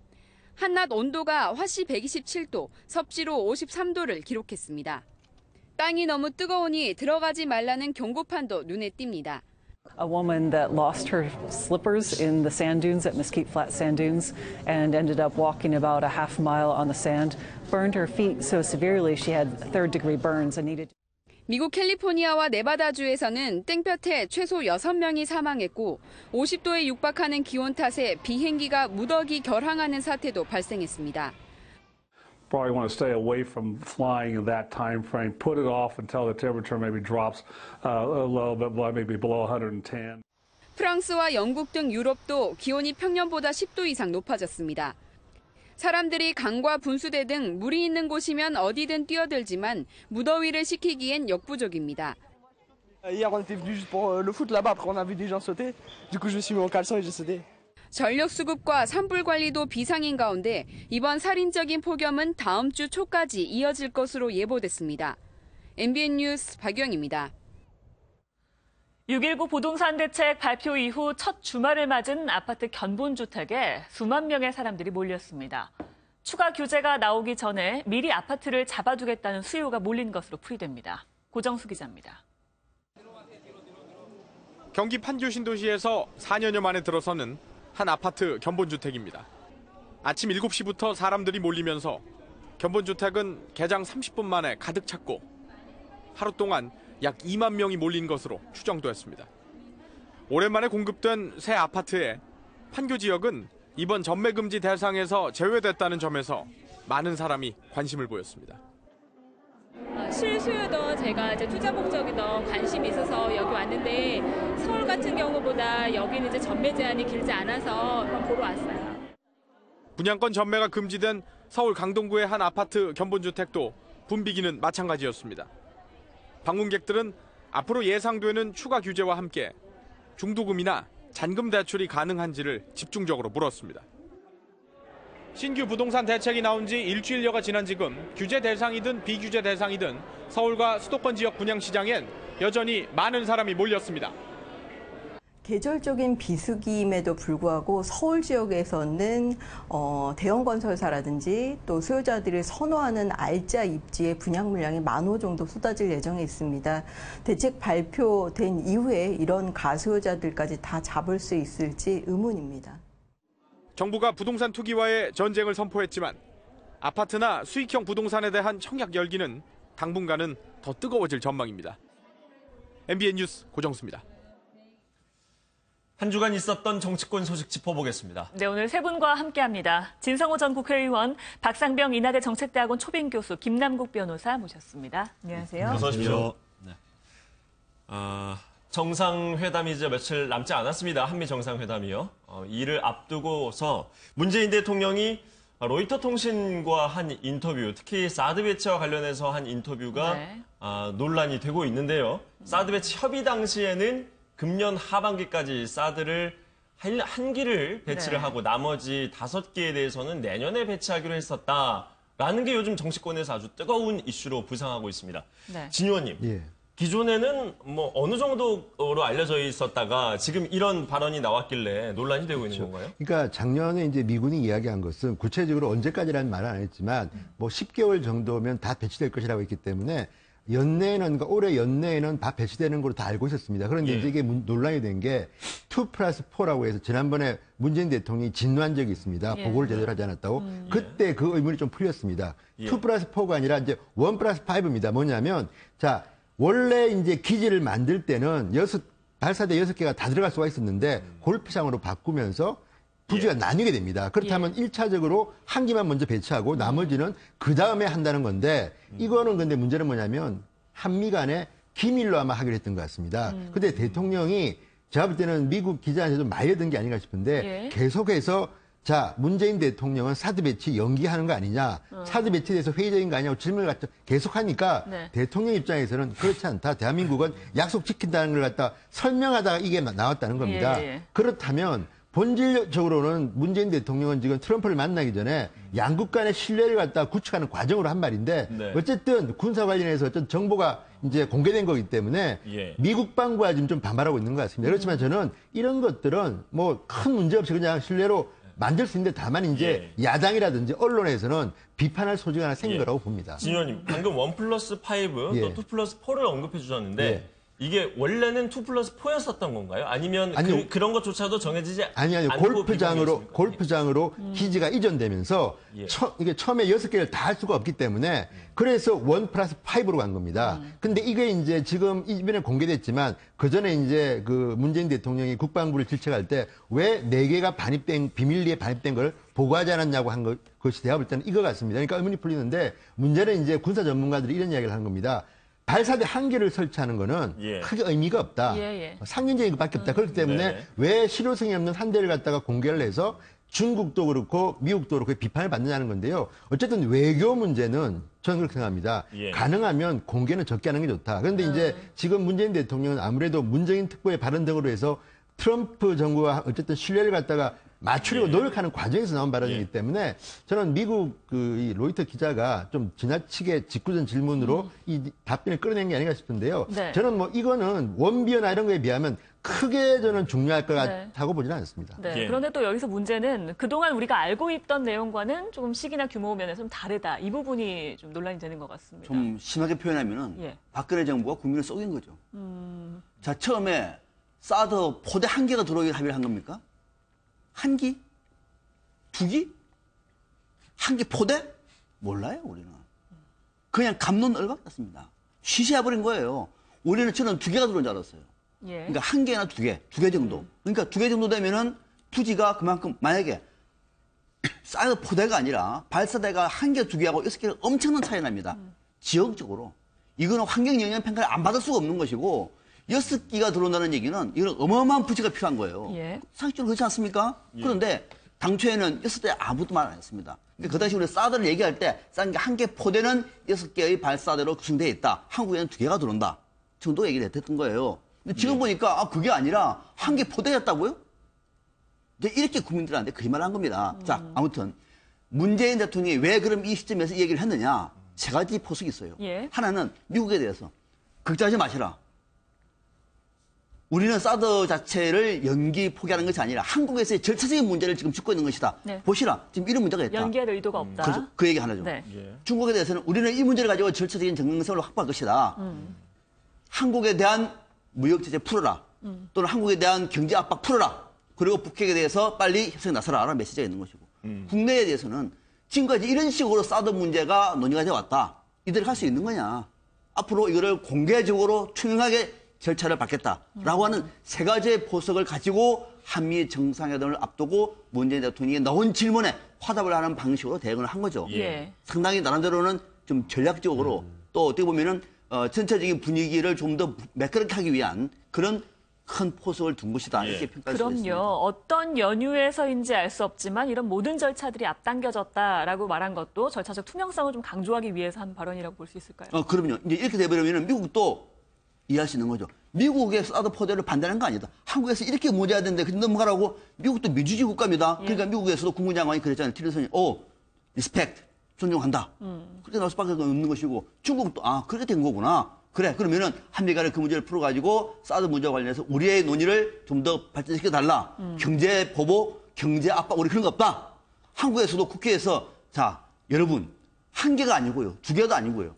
Speaker 14: 한낮 온도가 화씨 127도, 섭씨로 53도를 기록했습니다. 땅이 너무 뜨거우니 들어가지 말라는 경고판도 눈에 띕니다.
Speaker 20: A woman that lost her slippers in the sand dunes at Mesquite Flat Sand Dunes and ended up walking about a half mile on the sand, burned her feet so severely she had third-degree burns and needed.
Speaker 14: 미국 캘리포니아와 네바다주에서는 땡볕에 최소 6명이 사망했고 50도에 육박하는 기온 탓에 비행기가 무더기 결항하는 사태도 발생했습니다.
Speaker 21: Probably want to stay away from flying in that time frame. Put it off until the temperature maybe drops a little bit, maybe below 110.
Speaker 14: 프랑스와 영국 등 유럽도 기온이 평년보다 10도 이상 높아졌습니다. 사람들이 강과 분수대 등 물이 있는 곳이면 어디든 뛰어들지만 무더위를 식히기엔 역부족입니다.
Speaker 22: Hier, on était venu juste pour le foot là-bas. Après, on a vu des gens sauter. Du coup, je me suis mis en caleçon et j'ai sauté.
Speaker 14: 전력 수급과 산불 관리도 비상인 가운데 이번 살인적인 폭염은 다음 주 초까지 이어질 것으로 예보됐습니다. MBN 뉴스 박유영입니다.
Speaker 2: 6.19 부동산 대책 발표 이후 첫 주말을 맞은 아파트 견본주택에 수만 명의 사람들이 몰렸습니다. 추가 규제가 나오기 전에 미리 아파트를 잡아두겠다는 수요가 몰린 것으로 풀이됩니다. 고정수 기자입니다.
Speaker 23: 경기 판교 신도시에서 4년여 만에 들어서는 한 아파트 견본주택입니다. 아침 7시부터 사람들이 몰리면서 견본주택은 개장 30분 만에 가득 찼고 하루 동안 약 2만 명이 몰린 것으로 추정되었습니다. 오랜만에 공급된 새 아파트에 판교 지역은 이번 전매금지 대상에서 제외됐다는 점에서 많은 사람이 관심을 보였습니다.
Speaker 15: 실수요도 제가 투자 목적이 더 관심이 있어서 여기 왔는데 서울 같은 경우보다 여기는 전매 제한이 길지 않아서 보러 왔어요.
Speaker 23: 분양권 전매가 금지된 서울 강동구의 한 아파트 견본주택도 붐비기는 마찬가지였습니다. 방문객들은 앞으로 예상되는 추가 규제와 함께 중도금이나 잔금 대출이 가능한지를 집중적으로 물었습니다. 신규 부동산 대책이 나온 지 일주일여가 지난 지금 규제 대상이든 비규제 대상이든 서울과 수도권 지역 분양시장엔 여전히 많은 사람이 몰렸습니다.
Speaker 24: 계절적인 비수기임에도 불구하고 서울 지역에서는 대형 건설사라든지 또 수요자들이 선호하는 알짜 입지의 분양 물량이 10,000호 정도 쏟아질 예정에 있습니다. 대책 발표된 이후에 이런 가수요자들까지 다 잡을 수 있을지 의문입니다.
Speaker 23: 정부가 부동산 투기와의 전쟁을 선포했지만 아파트나 수익형 부동산에 대한 청약 열기는 당분간은 더 뜨거워질 전망입니다. MBN 뉴스 고정수입니다.
Speaker 1: 한 주간 있었던 정치권 소식 짚어보겠습니다.
Speaker 2: 네, 오늘 세 분과 함께합니다. 진성호 전 국회의원, 박상병 인하대 정책대학원 초빙교수, 김남국 변호사 모셨습니다. 안녕하세요.
Speaker 1: 어서 오십시오. 네. 정상회담이 이제 며칠 남지 않았습니다. 한미 정상회담이요. 이를 앞두고서 문재인 대통령이 로이터 통신과 한 인터뷰, 특히 사드 배치와 관련해서 한 인터뷰가 논란이 되고 있는데요. 사드 배치 협의 당시에는 금년 하반기까지 사드를 한 기를 배치를 하고 나머지 5기에 대해서는 내년에 배치하기로 했었다라는 게 요즘 정치권에서 아주 뜨거운 이슈로 부상하고 있습니다.
Speaker 2: 네.
Speaker 1: 진 의원님, 기존에는 뭐 어느 정도로 알려져 있었다가 지금 이런 발언이 나왔길래 논란이 되고 있는 건가요?
Speaker 3: 그러니까 작년에 이제 미군이 이야기한 것은 구체적으로 언제까지라는 말은 안 했지만 뭐 10개월 정도면 다 배치될 것이라고 했기 때문에 연내에는, 그러니까 올해 연내에는 다 배치되는 걸로 다 알고 있었습니다. 그런데 이제 이게 논란이 된 게 2+4라고 해서 지난번에 문재인 대통령이 진노한 적이 있습니다. 보고를 제대로 하지 않았다고. 그때 그 의문이 좀 풀렸습니다. 2+4가 아니라 이제 1+5입니다. 뭐냐면, 자, 원래 이제 기지를 만들 때는 발사대 6개가 다 들어갈 수가 있었는데 골프장으로 바꾸면서 부지가 나뉘게 됩니다. 그렇다면 1차적으로 한 기만 먼저 배치하고 나머지는 그 다음에 한다는 건데 이거는 근데 문제는 뭐냐면 한미 간에 기밀로 아마 하기로 했던 것 같습니다. 근데 대통령이 제가 볼 때는 미국 기자한테 좀 말려든 게 아닌가 싶은데 계속해서 자, 문재인 대통령은 사드 배치 연기하는 거 아니냐, 사드 배치에 대해서 회의적인 거 아니냐고 질문을 갖다 계속하니까 대통령 입장에서는 그렇지 않다. 대한민국은 약속 지킨다는 걸 갖다 설명하다가 이게 나왔다는 겁니다. 그렇다면 본질적으로는 문재인 대통령은 지금 트럼프를 만나기 전에 양국 간의 신뢰를 갖다 구축하는 과정으로 한 말인데 어쨌든 군사 관련해서 어떤 정보가 이제 공개된 거기 때문에 미국 방구가 지금 좀 반발하고 있는 것 같습니다. 그렇지만 저는 이런 것들은 뭐 큰 문제 없이 그냥 신뢰로 만들 수 있는데 다만 이제 야당이라든지 언론에서는 비판할 소지가 하나 생긴 거라고 봅니다.
Speaker 1: 진 의원님, 방금 1+5 또 2+4를 언급해 주셨는데 이게 원래는 2+4였었던 건가요? 아니면 그런 것조차도 정해지지 않고
Speaker 3: 골프장으로 기지가 이전되면서 이게 처음에 6개를 다 할 수가 없기 때문에 그래서 1+5로 간 겁니다. 근데 이게 이제 지금 이번에 공개됐지만 그 전에 이제 그 문재인 대통령이 국방부를 질책할 때 왜 4개가 비밀리에 반입된 걸 보고하지 않았냐고 한 것이 제가 볼 때는 이거 같습니다. 그러니까 의문이 풀리는데 문제는 이제 군사 전문가들이 이런 이야기를 하는 겁니다. 발사대 한 개를 설치하는 거는 크게 의미가 없다. 상징적인 것밖에 없다. 그렇기 때문에 왜 실효성이 없는 한 대를 갖다가 공개를 해서 중국도 그렇고 미국도 그렇고 비판을 받느냐는 건데요. 어쨌든 외교 문제는 저는 그렇게 생각합니다. 가능하면 공개는 적게 하는 게 좋다. 그런데 이제 지금 문재인 대통령은 아무래도 문재인 특보의 발언 등으로 해서 트럼프 정부와 어쨌든 신뢰를 갖다가 맞추려고 노력하는 과정에서 나온 발언이기 때문에 저는 미국 이 로이터 기자가 좀 지나치게 직구전 질문으로 이 답변을 끌어낸 게 아닌가 싶은데요. 저는 뭐 이거는 원비어나 이런 거에 비하면 크게 저는 중요할 것 같다고 보지는 않습니다.
Speaker 2: 그런데 또 여기서 문제는 그동안 우리가 알고 있던 내용과는 조금 시기나 규모 면에서 좀 다르다. 이 부분이 좀 논란이 되는 것 같습니다.
Speaker 6: 좀 심하게 표현하면은 박근혜 정부가 국민을 속인 거죠. 자, 처음에 사드 포대 1개가 들어오기로 합의를 한 겁니까? 1기? 2기? 1기 포대? 몰라요, 우리는. 그냥 갑론을박 같습니다. 쉬쉬해버린 거예요. 우리는 저는 2개가 들어온 줄 알았어요. 그러니까 1개나 2개, 2개 정도. 그러니까 2개 정도 되면은 부지가 그만큼, 만약에 사드 포대가 아니라 발사대가 1개, 2개하고 6개가 엄청난 차이 납니다. 지역적으로. 이거는 환경영향 평가를 안 받을 수가 없는 것이고, 6기가 들어온다는 얘기는 이런 어마어마한 부지가 필요한 거예요. 상식적으로 그렇지 않습니까? 그런데 당초에는 6대 아무도 말 안 했습니다. 그러니까 그 당시 우리 사드를 얘기할 때 1개 포대는 6개의 발사대로 구성되어 있다. 한국에는 2개가 들어온다. 정도 얘기를 했던 거예요. 근데 지금 보니까 그게 아니라 1개 포대였다고요? 이렇게 국민들한테 거짓말을 한 겁니다. 자, 아무튼 문재인 대통령이 왜 그럼 이 시점에서 이 얘기를 했느냐? 3가지 포석이 있어요. 하나는 미국에 대해서 걱정하지 마시라. 우리는 사드 자체를 연기 포기하는 것이 아니라 한국에서의 절차적인 문제를 지금 짚고 있는 것이다. 보시라. 지금 이런 문제가 있다.
Speaker 2: 연기할 의도가 없다.
Speaker 6: 그래서 그 얘기 하나죠. 중국에 대해서는 우리는 이 문제를 가지고 절차적인 정당성을 확보할 것이다. 한국에 대한 무역 제재 풀어라. 또는 한국에 대한 경제 압박 풀어라. 그리고 북핵에 대해서 빨리 협상에 나서라라는 메시지가 있는 것이고. 국내에 대해서는 지금까지 이런 식으로 사드 문제가 논의가 되어 왔다. 이대로 할 수 있는 거냐. 앞으로 이거를 공개적으로 투명하게 절차를 밟겠다라고 하는 세 가지의 포석을 가지고 한미 정상회담을 앞두고 문재인 대통령이 나온 질문에 화답을 하는 방식으로 대응을 한 거죠. 상당히 나름대로는 좀 전략적으로 또 어떻게 보면은 전체적인 분위기를 좀 더 매끄럽게 하기 위한 그런 큰 포석을 둔 것이다. 이렇게 평가할 수 있습니다.
Speaker 2: 그럼요. 어떤 연유에서인지 알 수 없지만 이런 모든 절차들이 앞당겨졌다라고 말한 것도 절차적 투명성을 좀 강조하기 위해서 한 발언이라고 볼 수 있을까요?
Speaker 6: 그럼요. 이제 이렇게 되버리면 미국도 이해할 수 있는 거죠. 미국의 사드 포대를 반대하는 거 아니다. 한국에서 이렇게 문제가 되는데 그냥 넘어가라고. 미국도 민주주의 국가입니다. 그러니까 미국에서도 국무장관이 그랬잖아요. 틸러슨이 리스펙트, 존중한다. 그렇게 나올 수밖에 없는 것이고 중국도 그렇게 된 거구나. 그래, 그러면은 한미 간에 그 문제를 풀어가지고 사드 문제와 관련해서 우리의 논의를 좀 더 발전시켜달라. 경제 보복, 경제 압박, 우리 그런 거 없다. 한국에서도 국회에서 자, 여러분, 한 개가 아니고요. 두 개도 아니고요.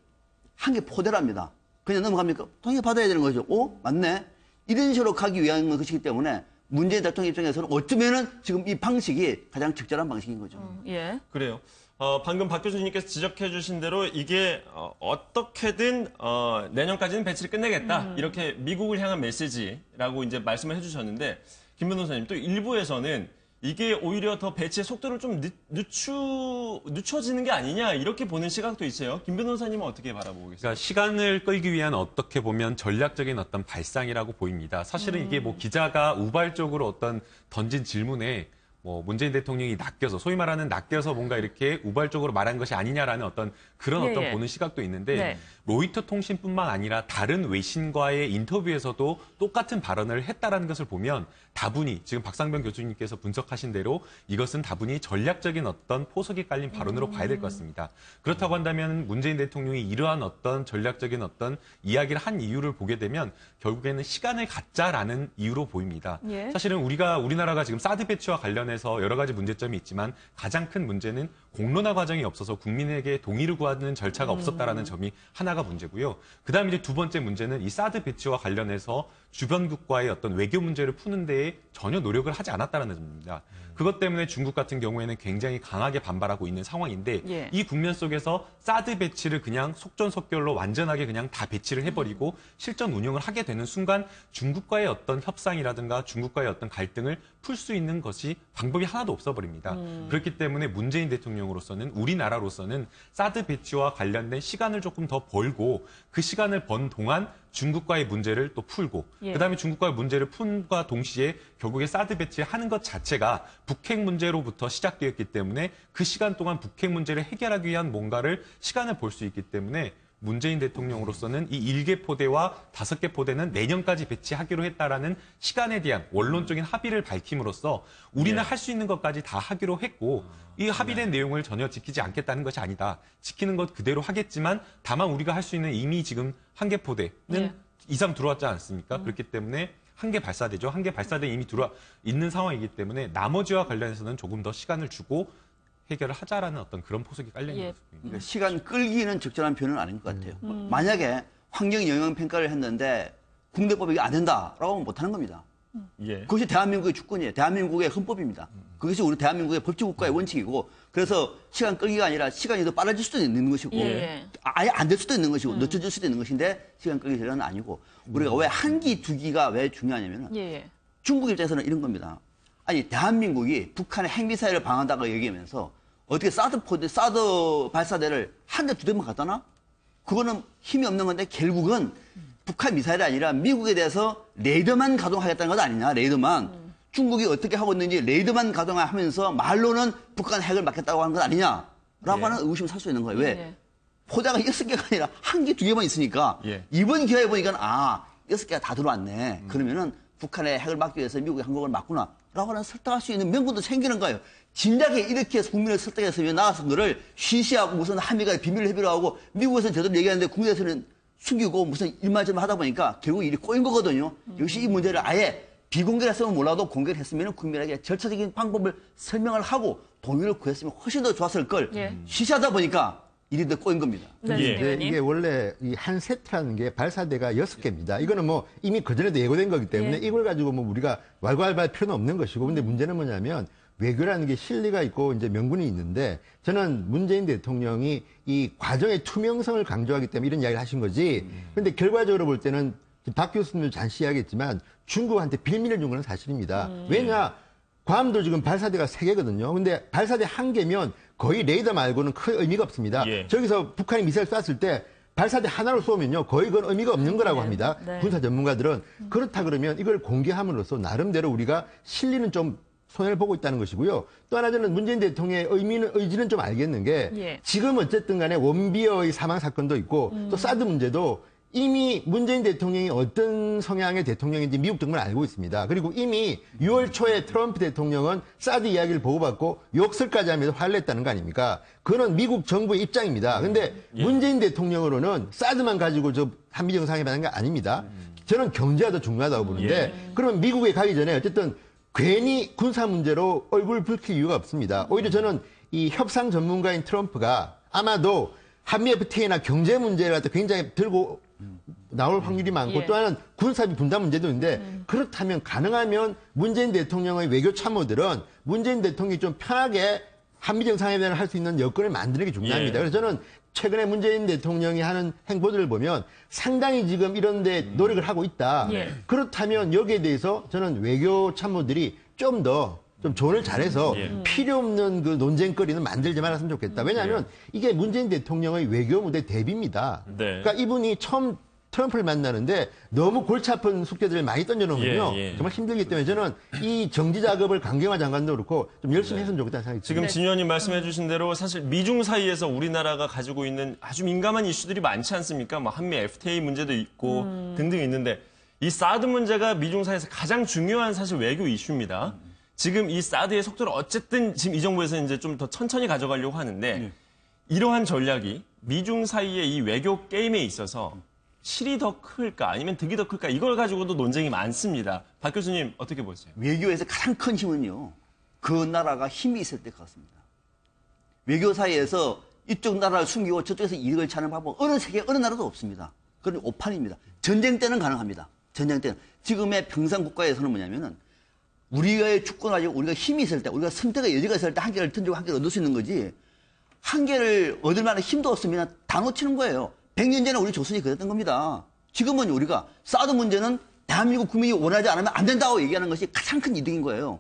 Speaker 6: 한 개 포대랍니다. 그냥 넘어갑니까? 당연히 받아야 되는 거죠. 맞네. 이런 식으로 가기 위한 것이기 때문에 문재인 대통령 입장에서는 어쩌면은 지금 이 방식이 가장 적절한 방식인 거죠.
Speaker 1: 그래요. 방금 박 교수님께서 지적해 주신 대로 이게 어떻게든 내년까지는 배치를 끝내겠다. 이렇게 미국을 향한 메시지라고 이제 말씀을 해 주셨는데 김 변호사님 또 일부에서는 이게 오히려 더 배치의 속도를 좀 늦춰지는 게 아니냐 이렇게 보는 시각도 있어요. 김 변호사님은 어떻게 바라보고 계세요?
Speaker 7: 그러니까 시간을 끌기 위한 어떻게 보면 전략적인 어떤 발상이라고 보입니다. 사실은 이게 뭐 기자가 우발적으로 어떤 던진 질문에 문재인 대통령이 낚여서 소위 말하는 낚여서 뭔가 이렇게 우발적으로 말한 것이 아니냐라는 어떤 그런 어떤 보는 시각도 있는데 로이터 통신뿐만 아니라 다른 외신과의 인터뷰에서도 똑같은 발언을 했다라는 것을 보면 다분히 지금 박상병 교수님께서 분석하신 대로 이것은 다분히 전략적인 어떤 포석이 깔린 발언으로 봐야 될 것 같습니다. 그렇다고 한다면 문재인 대통령이 이러한 어떤 전략적인 어떤 이야기를 한 이유를 보게 되면 결국에는 시간을 갖자라는 이유로 보입니다. 사실은 우리나라가 지금 사드 배치와 관련해서 여러 가지 문제점이 있지만 가장 큰 문제는 공론화 과정이 없어서 국민에게 동의를 구하는 절차가 없었다라는 점이 하나가 문제고요. 그다음에 이제 두 번째 문제는 이 사드 배치와 관련해서 주변국과의 어떤 외교 문제를 푸는 데에 전혀 노력을 하지 않았다는 점입니다. 그것 때문에 중국 같은 경우에는 굉장히 강하게 반발하고 있는 상황인데 이 국면 속에서 사드 배치를 그냥 속전속결로 완전하게 그냥 다 배치를 해버리고 실전 운영을 하게 되는 순간 중국과의 어떤 협상이라든가 중국과의 어떤 갈등을 풀 수 있는 것이 방법이 하나도 없어버립니다. 그렇기 때문에 문재인 대통령으로서는 우리나라로서는 사드 배치와 관련된 시간을 조금 더 벌고 그 시간을 번 동안 중국과의 문제를 또 풀고 그다음에 중국과의 문제를 푼과 동시에 결국에 사드 배치하는 것 자체가 북핵 문제로부터 시작되었기 때문에 그 시간 동안 북핵 문제를 해결하기 위한 뭔가를 시간을 볼 수 있기 때문에 문재인 대통령으로서는 이 1개 포대와 5개 포대는 내년까지 배치하기로 했다라는 시간에 대한 원론적인 합의를 밝힘으로써 우리는 할 수 있는 것까지 다 하기로 했고 이 합의된 내용을 전혀 지키지 않겠다는 것이 아니다. 지키는 것 그대로 하겠지만 다만 우리가 할 수 있는 이미 지금 1개 포대는 이상 들어왔지 않습니까? 그렇기 때문에 1개 발사대죠. 1개 발사대 이미 들어와 있는 상황이기 때문에 나머지와 관련해서는 조금 더 시간을 주고 해결을 하자라는 어떤 그런 포석이 깔려있는 모습입니다.
Speaker 6: 그러니까 시간 끌기는 적절한 표현은 아닌 것 같아요. 만약에 환경 영향 평가를 했는데 국내법이 안 된다라고 하면 못하는 겁니다. 그것이 대한민국의 주권이에요. 대한민국의 헌법입니다. 그것이 우리 대한민국의 법치국가의 원칙이고 그래서 시간 끌기가 아니라 시간이 더 빨라질 수도 있는 것이고 아예 안 될 수도 있는 것이고 늦춰질 수도 있는 것인데 시간 끌기 전략은 아니고 우리가 왜 한 기, 두 기가 왜 중요하냐면 중국 입장에서는 이런 겁니다. 아니 대한민국이 북한의 핵미사일을 방한다고 얘기하면서 어떻게 사드 발사대를 한 대, 두 대만 갖다 놔? 그거는 힘이 없는 건데 결국은 북한 미사일이 아니라 미국에 대해서 레이더만 가동하겠다는 것 아니냐, 레이더만. 중국이 어떻게 하고 있는지 레이더만 가동하면서 말로는 북한 핵을 막겠다고 하는 것 아니냐라고 하는 의구심을 살 수 있는 거예요. 왜? 포대가 6개가 아니라 한 개, 두 개만 있으니까 이번 기회에 보니까 6개가 다 들어왔네. 그러면은 북한의 핵을 막기 위해서 미국의 한국을 막구나. 라고 하는 설득할 수 있는 명분도 생기는 거예요. 진작에 이렇게 해서 국민을 설득해서 왜 나가서 그를 쉬쉬하고 무슨 한미가 비밀 협의를 하고 미국에서는 제대로 얘기하는데 국내에서는 숨기고 무슨 일말저말 하다 보니까 결국 일이 꼬인 거거든요. 역시 이 문제를 아예 비공개를 했으면 몰라도 공개를 했으면 국민에게 절차적인 방법을 설명을 하고 동의를 구했으면 훨씬 더 좋았을 걸 쉬쉬하다 보니까 일이 더 꼬인 겁니다.
Speaker 3: 이게 원래 이 한 세트라는 게 발사대가 6개입니다. 이거는 뭐 이미 그전에도 예고된 거기 때문에 이걸 가지고 뭐 우리가 왈가왈부할 필요는 없는 것이고 근데 문제는 뭐냐면 외교라는 게 실리가 있고 이제 명분이 있는데 저는 문재인 대통령이 이 과정의 투명성을 강조하기 때문에 이런 이야기를 하신 거지. 근데 결과적으로 볼 때는 박 교수님도 잠시 이야기했지만 중국한테 빌미를 준 건 사실입니다. 왜냐? 괌도 지금 발사대가 3개거든요. 근데 발사대 1개면 거의 레이더 말고는 큰 의미가 없습니다.
Speaker 1: 예.
Speaker 3: 저기서 북한이 미사일 쐈을 때 발사대 하나로 쏘면요. 거의 그건 의미가 없는 거라고 합니다.
Speaker 2: 네.
Speaker 3: 군사 전문가들은. 그렇다 그러면 이걸 공개함으로써 나름대로 우리가 실리는 좀 손해를 보고 있다는 것이고요. 또 하나 저는 문재인 대통령의 의지는 좀 알겠는 게
Speaker 2: 예.
Speaker 3: 지금 어쨌든 간에 원비어의 사망 사건도 있고 또 사드 문제도 이미 문재인 대통령이 어떤 성향의 대통령인지 미국 정부는 알고 있습니다. 그리고 이미 6월 초에 트럼프 대통령은 사드 이야기를 보고받고 욕설까지 하면서 화를 냈다는 거 아닙니까? 그거는 미국 정부의 입장입니다. 근데 문재인 대통령으로는 사드만 가지고 저 한미 정상회담하는 게 아닙니다. 저는 경제가 더 중요하다고 보는데 그러면 미국에 가기 전에 어쨌든 괜히 군사 문제로 얼굴 붉힐 이유가 없습니다. 오히려 저는 이 협상 전문가인 트럼프가 아마도 한미 FTA나 경제 문제를 갖다 굉장히 들고 나올 확률이 많고
Speaker 2: 예.
Speaker 3: 또 하나는 군사비 분담 문제도 있는데 그렇다면 가능하면 문재인 대통령의 외교 참모들은 문재인 대통령이 좀 편하게 한미 정상회담을 할 수 있는 여건을 만드는 게 중요합니다.
Speaker 1: 예.
Speaker 3: 그래서 저는 최근에 문재인 대통령이 하는 행보들을 보면 상당히 지금 이런 데 노력을 하고 있다.
Speaker 2: 예.
Speaker 3: 그렇다면 여기에 대해서 저는 외교 참모들이 좀 더 좀 조언을 잘해서 필요 없는 그 논쟁거리는 만들지 말았으면 좋겠다. 왜냐하면 이게 문재인 대통령의 외교 무대 대비입니다.
Speaker 1: 네.
Speaker 3: 그러니까 이분이 처음 트럼프를 만나는데 너무 골치 아픈 숙제들을 많이 던져놓으면요. 정말 힘들기 때문에 저는 이 정지 작업을 강경화 장관도 그렇고 좀 열심히 했으면 좋겠다는 생각이 듭니다.
Speaker 1: 지금 진 의원님 말씀해 주신 대로 사실 미중 사이에서 우리나라가 가지고 있는 아주 민감한 이슈들이 많지 않습니까? 뭐 한미 FTA 문제도 있고 등등 있는데 이 사드 문제가 미중 사이에서 가장 중요한 사실 외교 이슈입니다. 지금 이 사드의 속도를 어쨌든 지금 이 정부에서 이제 좀 더 천천히 가져가려고 하는데 이러한 전략이 미중 사이의 이 외교 게임에 있어서 실이 더 클까 아니면 득이 더 클까 이걸 가지고도 논쟁이 많습니다. 박 교수님 어떻게 보세요?
Speaker 6: 외교에서 가장 큰 힘은요. 그 나라가 힘이 있을 때 같습니다. 외교 사이에서 이쪽 나라를 숨기고 저쪽에서 이득을 찾는 방법 어느 세계 어느 나라도 없습니다. 그건 오판입니다. 전쟁 때는 가능합니다. 전쟁 때는. 지금의 평상 국가에서는 뭐냐면은 우리의 주권을 가지고 우리가 힘이 있을 때 우리가 선택의 여지가 있을 때 한 개를 던지고 한 개를 얻을 수 있는 거지 한 개를 얻을 만한 힘도 없으면 다 놓치는 거예요. 100년 전에 우리 조선이 그랬던 겁니다. 지금은 우리가 사드 문제는 대한민국 국민이 원하지 않으면 안 된다고 얘기하는 것이 가장 큰 이득인 거예요.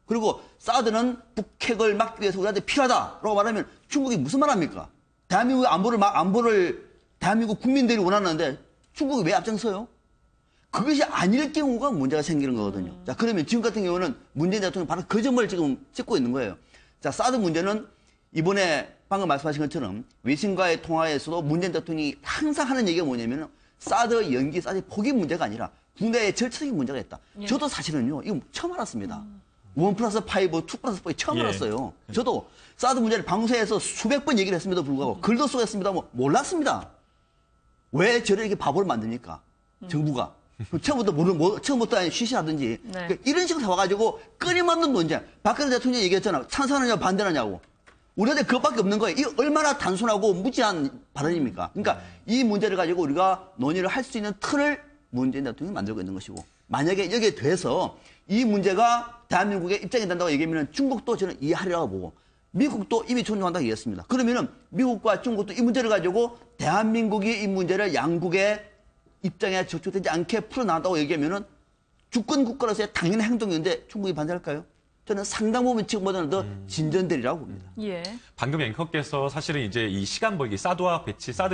Speaker 6: 그리고 사드는 북핵을 막기 위해서 우리한테 필요하다라고 말하면 중국이 무슨 말 합니까? 대한민국의 안보를 대한민국 국민들이 원하는데 중국이 왜 앞장서요? 그것이 아닐 경우가 문제가 생기는 거거든요. 자, 그러면 지금 같은 경우는 문재인 대통령이 바로 그 점을 지금 찍고 있는 거예요. 자, 사드 문제는 이번에 방금 말씀하신 것처럼 외신과의 통화에서도 문재인 대통령이 항상 하는 얘기가 뭐냐면 사드 연기, 사드 포기 문제가 아니라 국내의 절차적인 문제가 있다. 저도 사실은요, 이거 처음 알았습니다. 1+5, 2+4 처음 알았어요. 저도 사드 문제를 방송에서 수백 번 얘기를 했음에도 불구하고 글도 쓰겠습니다. 뭐 몰랐습니다. 왜 저를 이렇게 바보를 만듭니까? 정부가. 처음부터 쉬쉬하든지.
Speaker 2: 네.
Speaker 6: 그러니까 이런 식으로 와가지고 끊임없는 논쟁. 박근혜 대통령이 얘기했잖아. 찬성하느냐 반대하냐고. 우리한테 그것밖에 없는 거예요. 이 얼마나 단순하고 무지한 발언입니까? 그러니까 이 문제를 가지고 우리가 논의를 할 수 있는 틀을 문재인 대통령이 만들고 있는 것이고 만약에 여기에 대해서 이 문제가 대한민국의 입장이 된다고 얘기하면 중국도 저는 이해하리라고 보고 미국도 이미 존중한다고 얘기했습니다. 그러면은 미국과 중국도 이 문제를 가지고 대한민국이 이 문제를 양국의 입장에 저촉되지 않게 풀어나간다고 얘기하면은 주권 국가로서의 당연한 행동인데 중국이 반대할까요? 저는 상당 부분 지금보다는 더 진전되리라고 봅니다.
Speaker 2: 예.
Speaker 7: 방금 앵커께서 사실은 이제 이 시간 벌기, 사드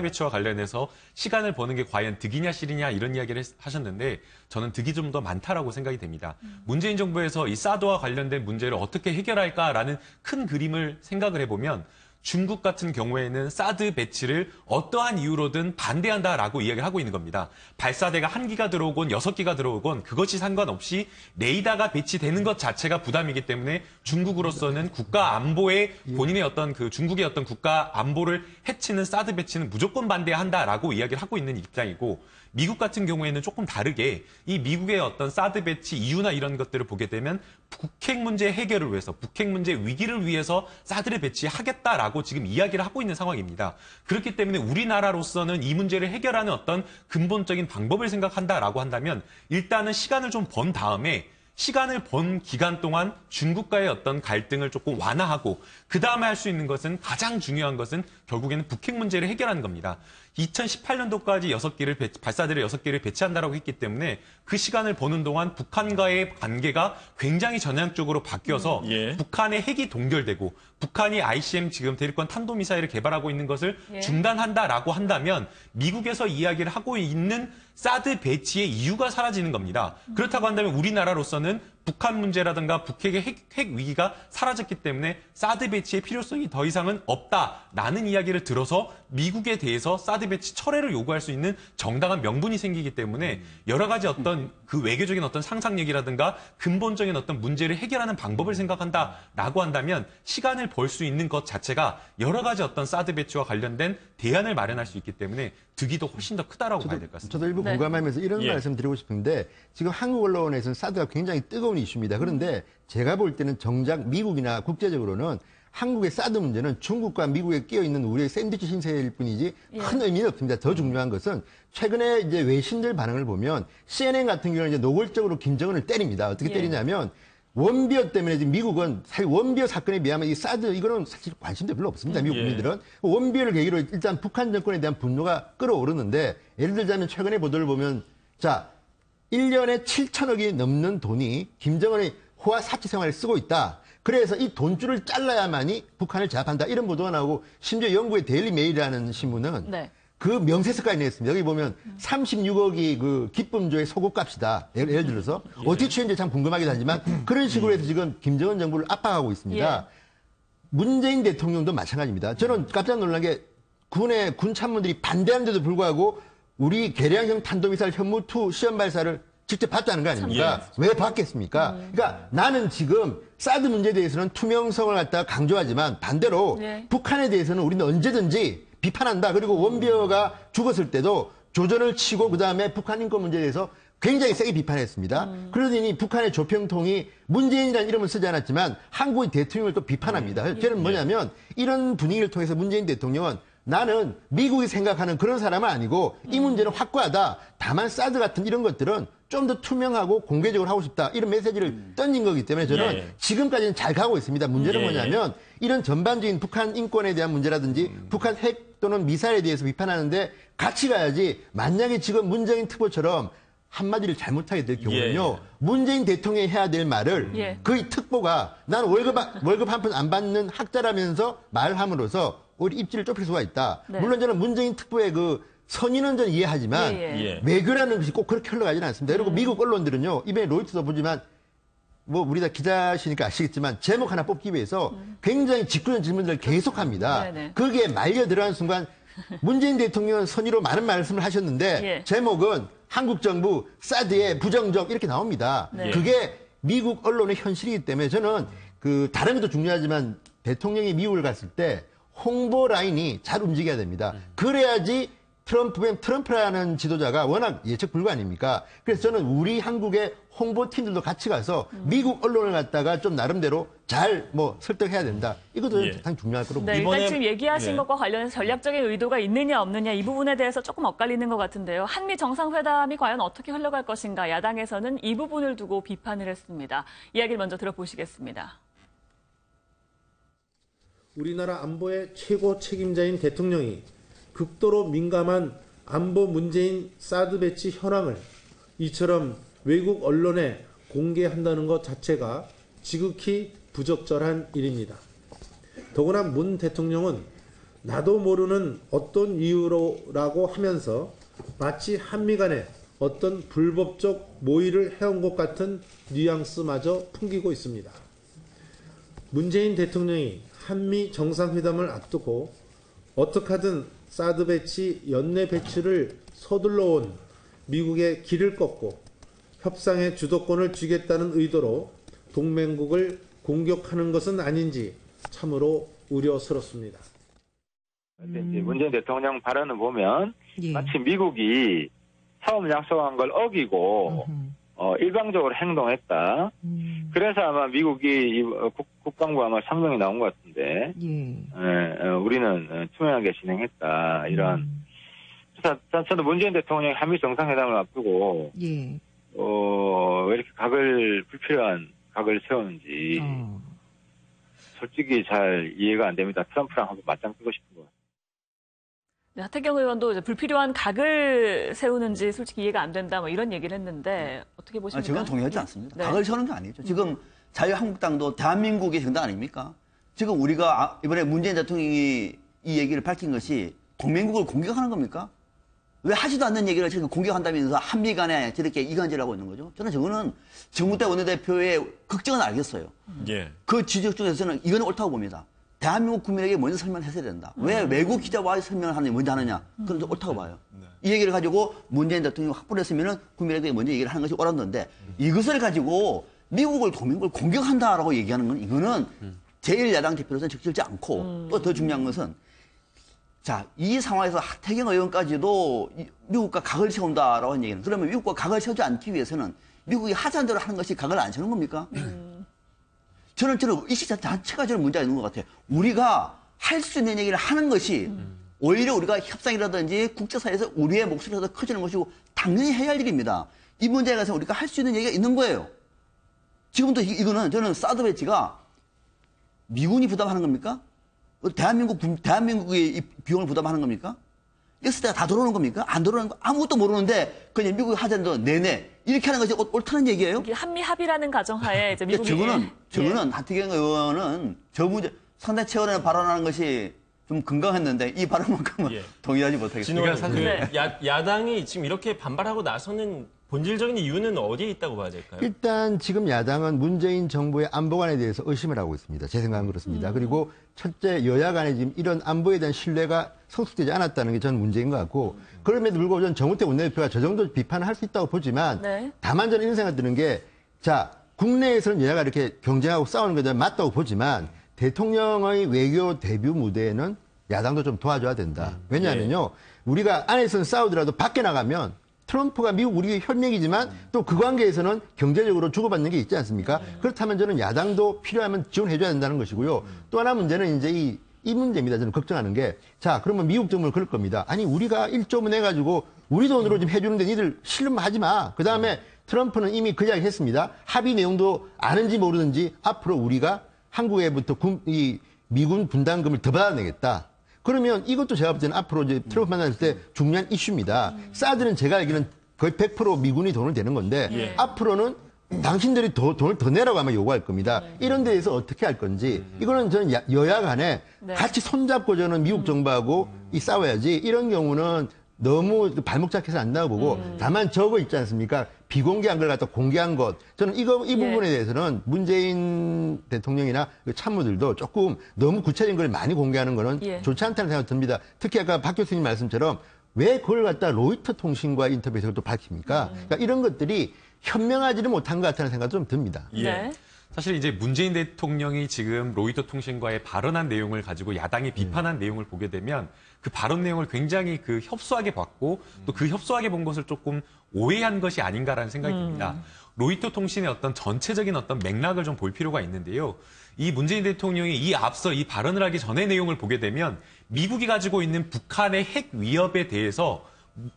Speaker 7: 배치와 관련해서 시간을 버는 게 과연 득이냐 실이냐 이런 이야기를 하셨는데 저는 득이 좀 더 많다라고 생각이 됩니다. 문재인 정부에서 이 사드와 관련된 문제를 어떻게 해결할까라는 큰 그림을 생각을 해보면 중국 같은 경우에는 사드 배치를 어떠한 이유로든 반대한다라고 이야기를 하고 있는 겁니다. 발사대가 1기가 들어오건 6기가 들어오건 그것이 상관없이 레이더가 배치되는 것 자체가 부담이기 때문에 중국으로서는 국가 안보에 본인의 어떤 그 중국의 어떤 국가 안보를 해치는 사드 배치는 무조건 반대한다라고 이야기를 하고 있는 입장이고 미국 같은 경우에는 조금 다르게 이 미국의 어떤 사드 배치 이유나 이런 것들을 보게 되면 북핵 문제 해결을 위해서 북핵 문제 위기를 위해서 사드를 배치하겠다라고 지금 이야기를 하고 있는 상황입니다. 그렇기 때문에 우리나라로서는 이 문제를 해결하는 어떤 근본적인 방법을 생각한다라고 한다면 일단은 시간을 좀 번 다음에 시간을 번 기간 동안 중국과의 어떤 갈등을 조금 완화하고 그 다음에 할 수 있는 것은 가장 중요한 것은 결국에는 북핵 문제를 해결하는 겁니다. 2018년도까지 발사대를 6개를 배치한다라고 했기 때문에 그 시간을 보는 동안 북한과의 관계가 굉장히 전향적으로 바뀌어서 북한의 핵이 동결되고 북한이 ICM 지금 대륙간 탄도미사일을 개발하고 있는 것을 중단한다라고 한다면 미국에서 이야기를 하고 있는 사드 배치의 이유가 사라지는 겁니다. 그렇다고 한다면 우리나라로서는 북한 문제라든가 북핵의 핵 위기가 사라졌기 때문에 사드 배치의 필요성이 더 이상은 없다라는 이야기를 들어서 미국에 대해서 사드 배치 철회를 요구할 수 있는 정당한 명분이 생기기 때문에 여러 가지 어떤 그 외교적인 어떤 상상력이라든가 근본적인 어떤 문제를 해결하는 방법을 생각한다라고 한다면 시간을 벌 수 있는 것 자체가 여러 가지 어떤 사드 배치와 관련된 대안을 마련할 수 있기 때문에 득이 더 훨씬 더 크다라고 봐야 될 것 같습니다.
Speaker 3: 저도 일부 공감하면서 이런 말씀 드리고 싶은데 지금 한국 언론에서는 사드가 굉장히 뜨거운 이슈입니다. 그런데 제가 볼 때는 정작 미국이나 국제적으로는 한국의 사드 문제는 중국과 미국에 끼어 있는 우리의 샌드위치 신세일 뿐이지 큰 의미는 없습니다. 더 중요한 것은 최근에 이제 외신들 반응을 보면 CNN 같은 경우는 이제 노골적으로 김정은을 때립니다. 어떻게 때리냐면 원비어 때문에 지금 미국은 사실 원비어 사건에 비하면 이 사드 이거는 사실 관심도 별로 없습니다. 미국 국민들은 원비어를 계기로 일단 북한 정권에 대한 분노가 끌어오르는데 예를 들자면 최근에 보도를 보면 자 1년에 7천억이 넘는 돈이 김정은의 호화 사치 생활에 쓰고 있다. 그래서 이 돈줄을 잘라야만이 북한을 제압한다. 이런 보도가 나오고 심지어 영국의 데일리 메일이라는 신문은 그 명세서까지 냈습니다. 여기 보면 36억이 그 기쁨조의 소고값이다. 예를 들어서 어떻게 취했는지 참 궁금하기도 하지만 그런 식으로 해서 지금 김정은 정부를 압박하고 있습니다. 문재인 대통령도 마찬가지입니다. 저는 깜짝 놀란 게 군 참모들이 반대하는데도 불구하고 우리 개량형 탄도미사일 현무2 시험 발사를 직접 봤다는 거 아닙니까? 왜 봤겠습니까? 그러니까 나는 지금 사드 문제에 대해서는 투명성을 갖다가 강조하지만 반대로 북한에 대해서는 우리는 언제든지 비판한다. 그리고 원비어가 죽었을 때도 조전을 치고 그다음에 북한 인권 문제에 대해서 굉장히 세게 비판했습니다. 그러더니 북한의 조평통이 문재인이라는 이름을 쓰지 않았지만 한국의 대통령을 또 비판합니다. 저는 뭐냐면 이런 분위기를 통해서 문재인 대통령은 나는 미국이 생각하는 그런 사람은 아니고 이 문제는 확고하다. 다만 사드 같은 이런 것들은 좀 더 투명하고 공개적으로 하고 싶다. 이런 메시지를 던진 거기 때문에 저는 지금까지는 잘 가고 있습니다. 문제는 뭐냐면 이런 전반적인 북한 인권에 대한 문제라든지 북한 핵 또는 미사일에 대해서 비판하는데 같이 가야지 만약에 지금 문재인 특보처럼 한마디를 잘못하게 될 경우는요. 문재인 대통령이 해야 될 말을 그 특보가 난 월급 한 푼 안 받는 학자라면서 말함으로써 오히려 입지를 좁힐 수가 있다. 물론 저는 문재인 특보의 그 선의는 전 이해하지만 외교라는 것이 꼭 그렇게 흘러가지는 않습니다. 그리고 미국 언론들은요. 이번에 로이터도 보지만 뭐 우리 다 기자시니까 아시겠지만 제목 하나 뽑기 위해서 굉장히 직구적 질문들을 계속합니다. 거기에 말려 들어간 순간 문재인 대통령은 선의로 많은 말씀을 하셨는데 제목은 한국 정부 사드의 부정적 이렇게 나옵니다. 그게 미국 언론의 현실이기 때문에 저는 그 다른 것도 중요하지만 대통령이 미국을 갔을 때 홍보 라인이 잘 움직여야 됩니다. 그래야지 트럼프라는 지도자가 워낙 예측 불가 아닙니까? 그래서 저는 우리 한국의 홍보팀들도 같이 가서 미국 언론을 갖다가 좀 나름대로 잘 뭐 설득해야 된다. 이것도 상당히 중요할 거라고 봅니다.
Speaker 2: 일단 지금 얘기하신 것과 관련해서 전략적인 의도가 있느냐 없느냐 이 부분에 대해서 조금 엇갈리는 것 같은데요. 한미 정상회담이 과연 어떻게 흘러갈 것인가 야당에서는 이 부분을 두고 비판을 했습니다. 이야기를 먼저 들어보시겠습니다.
Speaker 8: 우리나라 안보의 최고 책임자인 대통령이 극도로 민감한 안보 문제인 사드 배치 현황을 이처럼 외국 언론에 공개한다는 것 자체가 지극히 부적절한 일입니다. 더구나 문 대통령은 나도 모르는 어떤 이유로라고 하면서 마치 한미 간에 어떤 불법적 모의를 해온 것 같은 뉘앙스마저 풍기고 있습니다. 문재인 대통령이 한미 정상회담을 앞두고 어떻게 하든 사드 배치 연내 배치를 서둘러 온 미국의 길을 꺾고 협상의 주도권을 쥐겠다는 의도로 동맹국을 공격하는 것은 아닌지 참으로 우려스럽습니다.
Speaker 10: 문재인 대통령 발언을 보면 마치 미국이 처음 약속한 걸 어기고 일방적으로 행동했다. 그래서 아마 미국이 국방부 아마 성명이 나온 것 같은데 우리는 투명하게 진행했다. 이런. 저도 문재인 대통령이 한미 정상회담을 앞두고 왜 이렇게 불필요한 각을 세우는지 솔직히 잘 이해가 안 됩니다. 트럼프랑 한번 맞짱 뜨고 싶은 것 같아요.
Speaker 2: 네, 하태경 의원도 이제 불필요한 각을 세우는지 솔직히 이해가 안 된다 뭐 이런 얘기를 했는데 어떻게 보십니까?
Speaker 6: 저는 동의하지 않습니다.
Speaker 2: 네.
Speaker 6: 각을 세우는 게 아니죠. 지금 자유한국당도 대한민국의 정당 아닙니까? 지금 우리가 이번에 문재인 대통령이 이 얘기를 밝힌 것이 동맹국을 공격하는 겁니까? 왜 하지도 않는 얘기를 지금 공격한다면서 한미 간에 저렇게 이간질을 하고 있는 거죠? 저는 저거는 정무대 원내대표의 걱정은 알겠어요.
Speaker 1: 예.
Speaker 6: 그 지적 중에서는 이거는 옳다고 봅니다. 대한민국 국민에게 먼저 설명했어야 된다. 왜 외국 기자와 설명을 하느냐, 먼저 하느냐. 그건 옳다고 봐요. 이 얘기를 가지고 문재인 대통령이 확보를 했으면 국민에게 먼저 얘기를 하는 것이 옳았는데 이것을 가지고 미국을 동맹국을 공격한다라고 얘기하는 건 이거는 제1야당 대표로서는 적절치 않고 또 더 중요한 것은 자, 이 상황에서 하태경 의원까지도 미국과 각을 세운다라고 하는 얘기는 그러면 미국과 각을 세우지 않기 위해서는 미국이 하자는 대로 하는 것이 각을 안 세우는 겁니까? 저는 의식 자체가 저는 문제가 있는 것 같아요. 우리가 할 수 있는 얘기를 하는 것이 오히려 우리가 협상이라든지 국제사회에서 우리의 목소리가 더 커지는 것이고 당연히 해야 할 일입니다. 이 문제에 대해서 우리가 할 수 있는 얘기가 있는 거예요. 지금부터 이거는 저는 사드 배치가 미군이 부담하는 겁니까? 대한민국의 이 비용을 부담하는 겁니까? 있을 때가 다 들어오는 겁니까? 안 들어오는 거 아무것도 모르는데 그냥 미국이 하자는 내내 이렇게 하는 것이 옳다는 얘기예요?
Speaker 2: 이게 한미 합의라는 가정하에 이제 미국이
Speaker 6: 저거는 하태경 의원은 저 문제 상당히 최근에 발언하는 것이 좀 건강했는데 이 발언만큼은 동의하지 못하겠습니다.
Speaker 1: 그러니까 사실 야당이 지금 이렇게 반발하고 나서는 본질적인 이유는 어디에 있다고 봐야 될까요?
Speaker 3: 일단 지금 야당은 문재인 정부의 안보관에 대해서 의심을 하고 있습니다. 제 생각은 그렇습니다. 그리고 첫째 여야 간에 지금 이런 안보에 대한 신뢰가 성숙되지 않았다는 게 저는 문제인 것 같고 그럼에도 불구하고 저는 정우택 원내대표가 저 정도 비판을 할 수 있다고 보지만 다만 저는 이런 생각이 드는 게 자 국내에서는 여야가 이렇게 경쟁하고 싸우는 게 맞다고 보지만 대통령의 외교 데뷔 무대에는 야당도 좀 도와줘야 된다. 왜냐하면요. 우리가 안에서는 싸우더라도 밖에 나가면 트럼프가 미국 우리의 혈맥이지만 또 그 관계에서는 경제적으로 주고받는 게 있지 않습니까? 그렇다면 저는 야당도 필요하면 지원해줘야 된다는 것이고요. 또 하나 문제는 이제 이 문제입니다. 저는 걱정하는 게 자 그러면 미국 정부는 그럴 겁니다. 아니 우리가 1조문 해가지고 우리 돈으로 좀 해주는데 니들 실름 하지 마. 그 다음에 트럼프는 이미 그 이야기 했습니다. 합의 내용도 아는지 모르는지 앞으로 우리가 한국에부터 이 미군 분담금을 더 받아내겠다. 그러면 이것도 제가 볼 때는 앞으로 이제 트럼프 만났을 때 중요한 이슈입니다. 사드는 제가 알기로는 거의 100% 미군이 돈을 내는 건데 앞으로는 당신들이 돈을 더 내라고 아마 요구할 겁니다. 이런 데에서 어떻게 할 건지 이거는 저는 여야 간에 같이 손잡고 저는 미국 정부하고 싸워야지 이런 경우는 너무 발목 잡혀서 안 나와 보고 다만 저거 있지 않습니까? 비공개한 걸 갖다 공개한 것. 저는 이 부분에 대해서는 문재인 대통령이나 참모들도 조금 너무 구체적인 걸 많이 공개하는 거는 좋지 않다는 생각이 듭니다. 특히 아까 박 교수님 말씀처럼 왜 그걸 갖다 로이터 통신과 인터뷰에서 또 밝힙니까? 그러니까 이런 것들이 현명하지는 못한 것 같다는 생각이 좀 듭니다.
Speaker 7: 사실 이제 문재인 대통령이 지금 로이터 통신과의 발언한 내용을 가지고 야당이 비판한 내용을 보게 되면 그 발언 내용을 굉장히 협소하게 봤고 또 그 협소하게 본 것을 조금 오해한 것이 아닌가라는 생각이 듭니다. 로이터 통신의 어떤 전체적인 어떤 맥락을 좀 볼 필요가 있는데요. 이 문재인 대통령이 앞서 이 발언을 하기 전의 내용을 보게 되면 미국이 가지고 있는 북한의 핵 위협에 대해서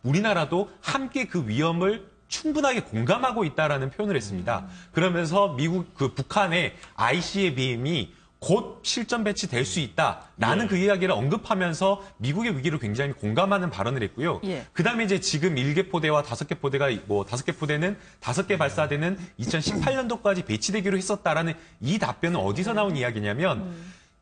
Speaker 7: 우리나라도 함께 그 위험을 충분하게 공감하고 있다라는 표현을 했습니다. 그러면서 북한의 ICBM이 곧 실전 배치될 수 있다라는 그 이야기를 언급하면서 미국의 위기를 굉장히 공감하는 발언을 했고요. 그다음에 이제 지금 1개 포대와 5개 포대가 5개 포대는 5개 발사대는 2018년도까지 배치되기로 했었다라는 이 답변은 어디서 나온 이야기냐면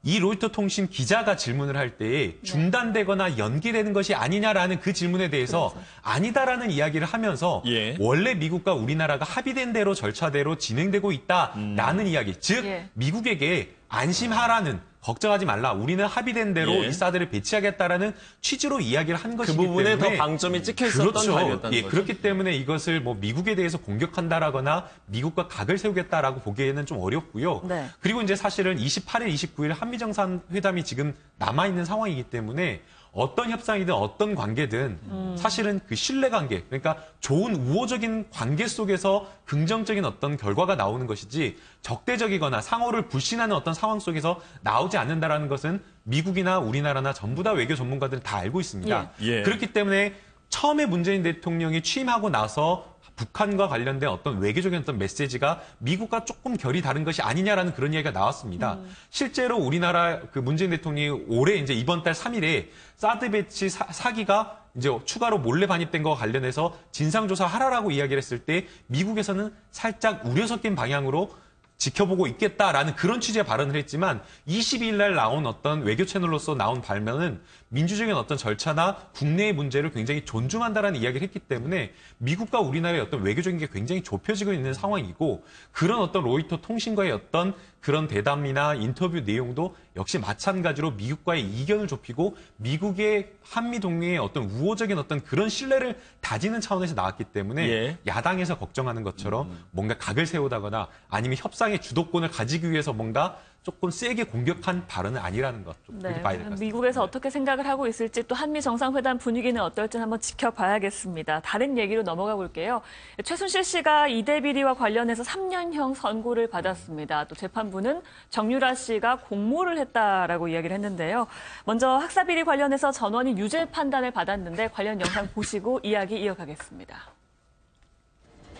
Speaker 7: 이 로이터 통신 기자가 질문을 할 때에 중단되거나 연기되는 것이 아니냐라는 그 질문에 대해서 아니다라는 이야기를 하면서 원래 미국과 우리나라가 합의된 대로 절차대로 진행되고 있다라는 이야기. 즉 미국에게 안심하라는 걱정하지 말라. 우리는 합의된 대로 이 사드를 배치하겠다라는 취지로 이야기를 한 것이기 때문에
Speaker 1: 그 부분에 더 방점이 찍혀 있었던 발이었다는 거죠.
Speaker 7: 그렇기 때문에 이것을 미국에 대해서 공격한다라거나 미국과 각을 세우겠다라고 보기에는 좀 어렵고요. 그리고 이제 사실은 28일, 29일 한미 정상회담이 지금 남아 있는 상황이기 때문에 어떤 협상이든 어떤 관계든 사실은 그 신뢰관계, 그러니까 좋은 우호적인 관계 속에서 긍정적인 어떤 결과가 나오는 것이지 적대적이거나 상호를 불신하는 어떤 상황 속에서 나오지 않는다라는 것은 미국이나 우리나라나 전부 다 외교 전문가들은 다 알고 있습니다. 그렇기 때문에 처음에 문재인 대통령이 취임하고 나서 북한과 관련된 어떤 외교적인 어떤 메시지가 미국과 조금 결이 다른 것이 아니냐라는 그런 이야기가 나왔습니다. 실제로 우리나라 그 문재인 대통령이 올해 이제 이번 달 3일에 사드 배치 사기가 이제 추가로 몰래 반입된 것과 관련해서 진상조사하라라고 이야기를 했을 때 미국에서는 살짝 우려 섞인 방향으로 지켜보고 있겠다라는 그런 취지의 발언을 했지만 22일 날 나온 어떤 외교 채널로서 나온 발명은 민주적인 어떤 절차나 국내의 문제를 굉장히 존중한다라는 이야기를 했기 때문에 미국과 우리나라의 어떤 외교적인 게 굉장히 좁혀지고 있는 상황이고 그런 어떤 로이터 통신과의 어떤 그런 대담이나 인터뷰 내용도 역시 마찬가지로 미국과의 이견을 좁히고 미국의 한미 동맹의 어떤 우호적인 어떤 그런 신뢰를 다지는 차원에서 나왔기 때문에 야당에서 걱정하는 것처럼 뭔가 각을 세우다거나 아니면 협상의 주도권을 가지기 위해서 뭔가 조금 세게 공격한 발언은 아니라는 것 좀 그렇게 봐야 될 것 같습니다.
Speaker 2: 미국에서 어떻게 생각을 하고 있을지 또 한미 정상회담 분위기는 어떨지 한번 지켜봐야겠습니다. 다른 얘기로 넘어가 볼게요. 최순실 씨가 이대 비리와 관련해서 3년형 선고를 받았습니다. 또 재판부는 정유라 씨가 공모를 했다라고 이야기를 했는데요. 먼저 학사 비리 관련해서 전원이 유죄 판단을 받았는데 관련 영상 보시고 이야기 이어가겠습니다.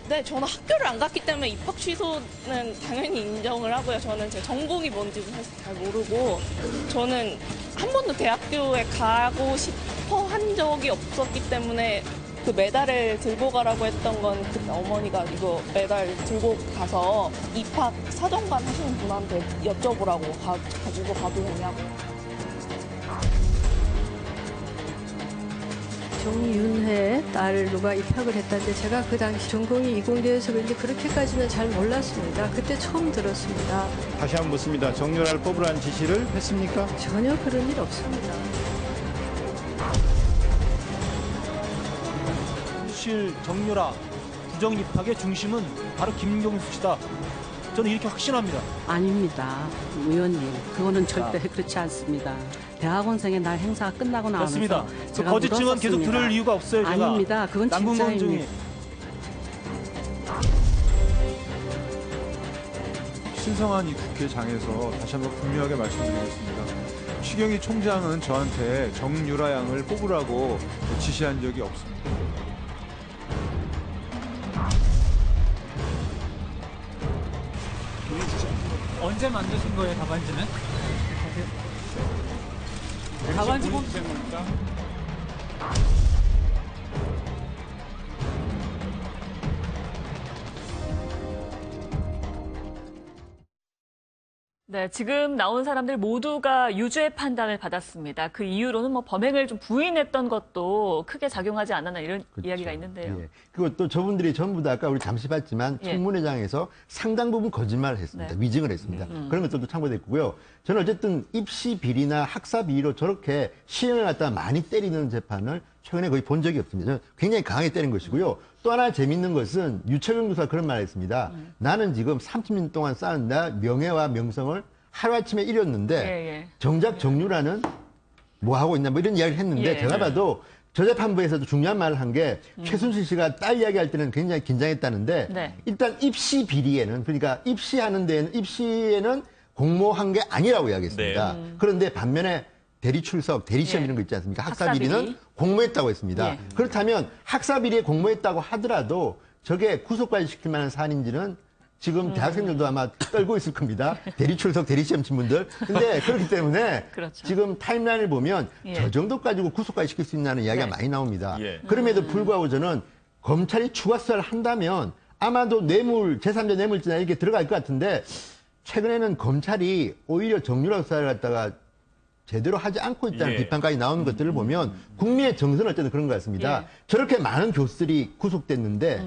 Speaker 11: 네, 저는 학교를 안 갔기 때문에 입학 취소는 당연히 인정을 하고요. 저는 제 전공이 뭔지도 사실 잘 모르고 저는 한 번도 대학교에 가고 싶어 한 적이 없었기 때문에 그 메달을 들고 가라고 했던 건 그 어머니가 이거 메달 들고 가서 입학 사정관 하시는 분한테 여쭤보라고 가지고 가도 되냐고.
Speaker 12: 정윤회 딸을 누가 입학을 했다는데 제가 그 당시 전공이 이공대여서 그런지 그렇게까지는 잘 몰랐습니다. 그때 처음 들었습니다.
Speaker 13: 다시 한번 묻습니다. 정유라를 뽑으라는 지시를 했습니까?
Speaker 12: 전혀 그런 일 없습니다.
Speaker 16: 실 정유라 부정 입학의 중심은 바로 김경수 씨다. 저는 이렇게 확신합니다.
Speaker 17: 아닙니다. 의원님. 그거는 절대 그렇지 않습니다. 대학원생의 날 행사가 끝나고 나면서
Speaker 16: 맞습니다. 그 거짓 증언 계속 들을 이유가 없어요. 제가.
Speaker 17: 아닙니다. 그건 진짜입니다.
Speaker 13: 신성한 이 국회장에서 다시 한번 분명하게 말씀드리겠습니다. 추경희 총장은 저한테 정유라 양을 뽑으라고 지시한 적이 없습니다.
Speaker 25: 언제 만드신 거예요, 답안지는? 답안지 본...
Speaker 2: 네, 지금 나온 사람들 모두가 유죄 판단을 받았습니다. 그 이유로는 뭐 범행을 좀 부인했던 것도 크게 작용하지 않았나 이런 이야기가 있는데요.
Speaker 3: 예. 그리고 또 저분들이 전부 다 아까 우리 잠시 봤지만 청문회장에서 상당 부분 거짓말을 했습니다. 위증을 했습니다. 그런 것들도 참고됐고요. 저는 어쨌든 입시 비리나 학사 비리로 저렇게 시행을 갖다가 많이 때리는 재판을 최근에 거의 본 적이 없습니다. 저는 굉장히 강하게 때린 것이고요. 또 하나 재밌는 것은 유채경 교수가 그런 말을 했습니다. 나는 지금 30년 동안 쌓은 나 명예와 명성을 하루아침에 잃었는데 정작 정유라는 뭐 하고 있나 뭐 이런 이야기를 했는데 제가 봐도 저 재판부에서도 중요한 말을 한 게 최순실 씨가 딸 이야기할 때는 굉장히 긴장했다는데 일단 입시 비리에는 그러니까 입시에는 공모한 게 아니라고 이야기했습니다. 그런데 반면에 대리 출석, 대리 시험 이런 거 있지 않습니까? 학사 비리는 공모했다고 했습니다. 그렇다면 학사 비리에 공모했다고 하더라도 저게 구속까지 시킬 만한 사안인지는 지금 대학생들도 아마 떨고 있을 겁니다. 대리 출석, 대리 시험 친분들. 근데 그렇기 때문에 지금 타임라인을 보면 저 정도 가지고 구속까지 시킬 수 있냐는 이야기가 많이 나옵니다. 그럼에도 불구하고 저는 검찰이 추가 수사를 한다면 아마도 뇌물, 제3자 뇌물죄나 이렇게 들어갈 것 같은데 최근에는 검찰이 오히려 정유라 수사를 갖다가 제대로 하지 않고 있다는 비판까지 나오는 것들을 보면 국민의 정서는 어쨌든 그런 것 같습니다. 저렇게 많은 교수들이 구속됐는데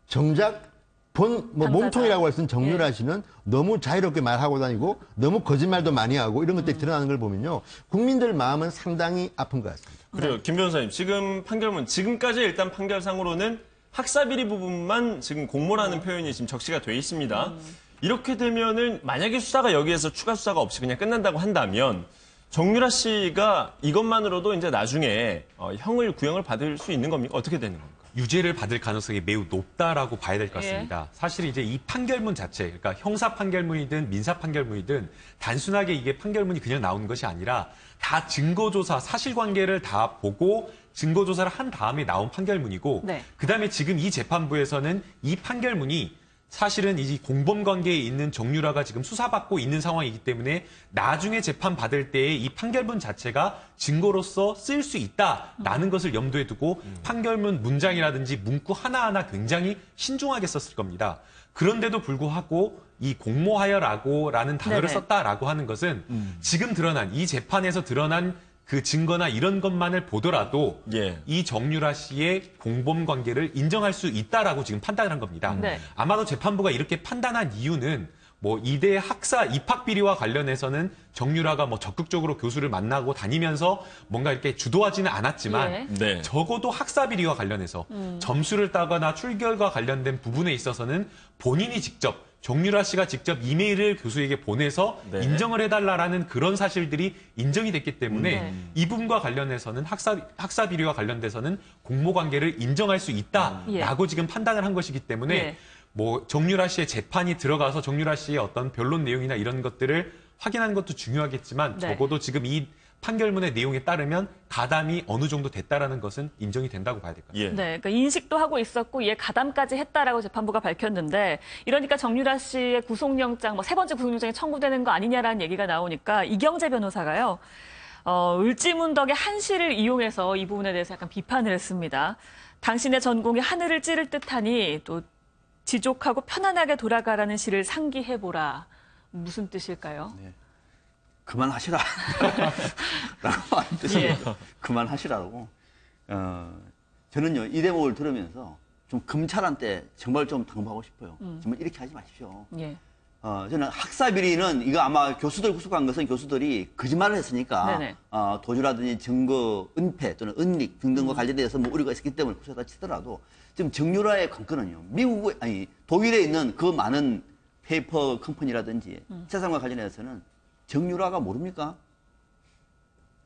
Speaker 3: 정작 몸통이라고 할 수 있는 정유라 씨는 너무 자유롭게 말하고 다니고 너무 거짓말도 많이 하고 이런 것들이 드러나는 걸 보면요. 국민들 마음은 상당히 아픈 것 같습니다.
Speaker 1: 그래요. 김 변호사님, 지금 판결문, 지금까지 일단 판결상으로는 학사비리 부분만 지금 공모라는 표현이 지금 적시가 돼 있습니다. 이렇게 되면은 만약에 수사가 여기에서 추가 수사가 없이 그냥 끝난다고 한다면 정유라 씨가 이것만으로도 이제 나중에 형을 구형을 받을 수 있는 겁니까? 어떻게 되는 겁니까?
Speaker 7: 유죄를 받을 가능성이 매우 높다라고 봐야 될 것 같습니다. 사실 이제 이 판결문 자체, 그러니까 형사 판결문이든 민사 판결문이든 단순하게 이게 판결문이 그냥 나오는 것이 아니라 다 증거조사, 사실관계를 다 보고 증거 조사를 한 다음에 나온 판결문이고
Speaker 2: 네.
Speaker 7: 그다음에 지금 이 재판부에서는 이 판결문이 사실은 이 공범 관계에 있는 정유라가 지금 수사받고 있는 상황이기 때문에 나중에 재판 받을 때에 이 판결문 자체가 증거로서 쓰일 수 있다라는 것을 염두에 두고 판결문 문장이라든지 문구 하나하나 굉장히 신중하게 썼을 겁니다. 그런데도 불구하고 이 공모하여라고라는 단어를
Speaker 2: 네네.
Speaker 7: 썼다라고 하는 것은 지금 드러난 이 재판에서 드러난 그 증거나 이런 것만을 보더라도 이 정유라 씨의 공범 관계를 인정할 수 있다라고 지금 판단을 한 겁니다.
Speaker 2: 네.
Speaker 7: 아마도 재판부가 이렇게 판단한 이유는 뭐 이대 학사 입학 비리와 관련해서는 정유라가 뭐 적극적으로 교수를 만나고 다니면서 뭔가 이렇게 주도하지는 않았지만
Speaker 1: 네.
Speaker 7: 적어도 학사 비리와 관련해서 점수를 따거나 출결과 관련된 부분에 있어서는 본인이 직접 정유라 씨가 직접 이메일을 교수에게 보내서
Speaker 1: 네.
Speaker 7: 인정을 해달라라는 그런 사실들이 인정이 됐기 때문에 이 부분과 관련해서는 학사 비리와 관련돼서는 공모 관계를 인정할 수 있다라고 지금 판단을 한 것이기 때문에 뭐 정유라 씨의 재판이 들어가서 정유라 씨의 어떤 변론 내용이나 이런 것들을 확인하는 것도 중요하겠지만 적어도 지금 이 판결문의 내용에 따르면 가담이 어느 정도 됐다라는 것은 인정이 된다고 봐야 될 것 같습니다.
Speaker 2: 네, 그러니까 인식도 하고 있었고 이에 가담까지 했다라고 재판부가 밝혔는데 이러니까 정유라 씨의 구속영장, 뭐 세 번째 구속영장이 청구되는 거 아니냐라는 얘기가 나오니까 이경재 변호사가요. 을지문덕의 한시를 이용해서 이 부분에 대해서 약간 비판을 했습니다. 당신의 전공이 하늘을 찌를 듯하니 또 지족하고 편안하게 돌아가라는 시를 상기해보라. 무슨 뜻일까요?
Speaker 6: 네. 그만하시라. 라고 하는 뜻이에요. 그만하시라고. 저는요, 이 대목을 들으면서 좀 검찰한테 정말 좀 당부하고 싶어요. 정말 이렇게 하지 마십시오. 저는 학사비리는 이거 아마 교수들 구속한 것은 교수들이 거짓말을 했으니까 도주라든지 증거 은폐 또는 은닉 등등과 관련돼서 뭐 우려가 있었기 때문에 구속했다 치더라도 지금 정유라의 관건은요. 독일에 있는 그 많은 페이퍼 컴퍼니라든지 재산과 관련해서는 정유라가 모릅니까?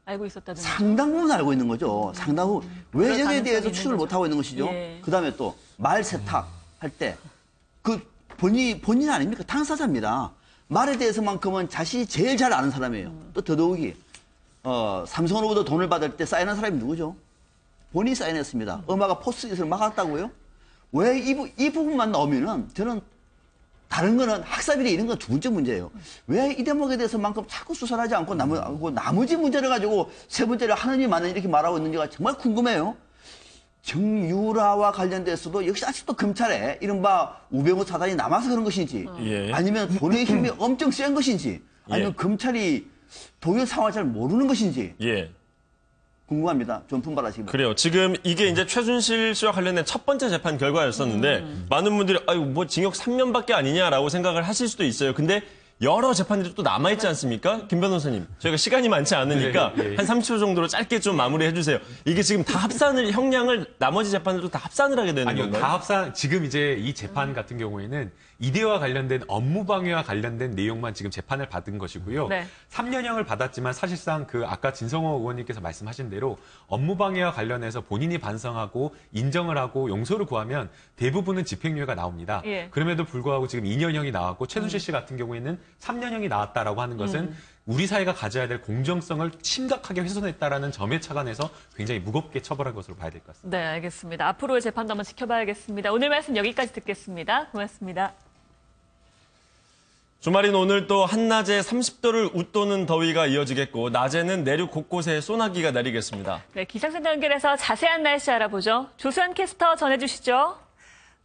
Speaker 2: 알고 있었다는
Speaker 6: 상당 부분 알고 있는 거죠. 상당 부분. 왜 여기에 대해서 추적을 못하고 있는 것이죠? 그다음에 또 말 세탁 할 때 그 본인 아닙니까? 당사자입니다. 말에 대해서만큼은 자신이 제일 잘 아는 사람이에요. 또 더더욱이 삼성으로부터 돈을 받을 때 사인한 사람이 누구죠? 본인이 사인했습니다. 엄마가 포스트잇을 막았다고요? 왜 이 부분만 나오면은 저는 다른 거는 학사비리 이런 건 두 번째 문제예요. 왜 이 대목에 대해서만큼 자꾸 수사를 하지 않고 나머지 문제를 가지고 세 번째를 하느니 마느니 이렇게 말하고 있는지가 정말 궁금해요. 정유라와 관련돼서도 역시 아직도 검찰에 이른바 우병우 사단이 남아서 그런 것인지 아니면 본인의 힘이 엄청 센 것인지 아니면 검찰이 독일 상황을 잘 모르는 것인지 궁금합니다. 좀 분발하시기 바랍니다.
Speaker 1: 그래요. 지금 이게 이제 최순실 씨와 관련된 첫 번째 재판 결과였었는데 많은 분들이 아유 뭐 징역 3년밖에 아니냐라고 생각을 하실 수도 있어요. 근데 여러 재판들이 또 남아있지 않습니까? 김 변호사님, 저희가 시간이 많지 않으니까 한 30초 정도로 짧게 좀 마무리해 주세요. 이게 지금 다 형량을 나머지 재판들도 다 합산을 하게 되는 건가요?
Speaker 7: 다 합산, 지금 이제 이 재판 같은 경우에는 이대와 관련된 업무방해와 관련된 내용만 지금 재판을 받은 것이고요. 3년형을 받았지만 사실상 그 아까 진성호 의원님께서 말씀하신 대로 업무방해와 관련해서 본인이 반성하고 인정을 하고 용서를 구하면 대부분은 집행유예가 나옵니다. 그럼에도 불구하고 지금 2년형이 나왔고 최순실 씨 같은 경우에는 3년형이 나왔다라고 하는 것은 우리 사회가 가져야 될 공정성을 심각하게 훼손했다라는 점에 착안해서 굉장히 무겁게 처벌한 것으로 봐야 될 것 같습니다.
Speaker 2: 네, 알겠습니다. 앞으로의 재판도 한번 지켜봐야겠습니다. 오늘 말씀 여기까지 듣겠습니다. 고맙습니다.
Speaker 1: 주말인 오늘 또 한낮에 30도를 웃도는 더위가 이어지겠고 낮에는 내륙 곳곳에 소나기가 내리겠습니다.
Speaker 2: 네, 기상센터 연결해서 자세한 날씨 알아보죠. 조수연 캐스터 전해주시죠.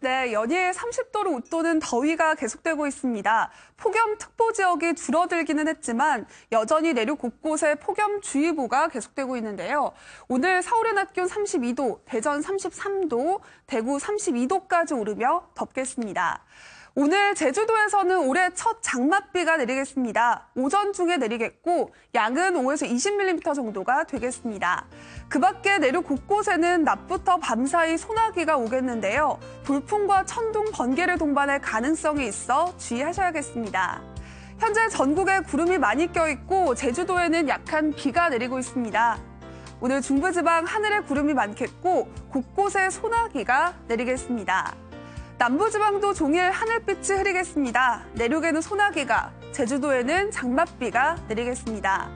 Speaker 4: 네, 연이에 30도를 웃도는 더위가 계속되고 있습니다. 폭염특보 지역이 줄어들기는 했지만 여전히 내륙 곳곳에 폭염주의보가 계속되고 있는데요. 오늘 서울의 낮 기온 32도, 대전 33도, 대구 32도까지 오르며 덥겠습니다. 오늘 제주도에서는 올해 첫 장맛비가 내리겠습니다. 오전 중에 내리겠고 양은 5에서 20mm 정도가 되겠습니다. 그 밖에 내륙 곳곳에는 낮부터 밤사이 소나기가 오겠는데요. 돌풍과 천둥, 번개를 동반할 가능성이 있어 주의하셔야겠습니다. 현재 전국에 구름이 많이 껴있고 제주도에는 약한 비가 내리고 있습니다. 오늘 중부지방 하늘에 구름이 많겠고 곳곳에 소나기가 내리겠습니다. 남부지방도 종일 하늘빛이 흐리겠습니다. 내륙에는 소나기가, 제주도에는 장맛비가 내리겠습니다.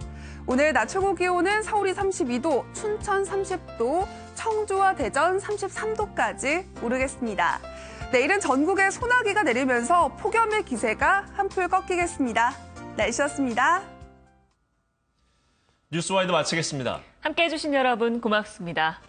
Speaker 4: 오늘 낮 최고 기온은 서울이 32도, 춘천 30도, 청주와 대전 33도까지 오르겠습니다. 내일은 전국에 소나기가 내리면서 폭염의 기세가 한풀 꺾이겠습니다. 날씨였습니다.
Speaker 1: 뉴스와이드 마치겠습니다.
Speaker 2: 함께해 주신 여러분 고맙습니다.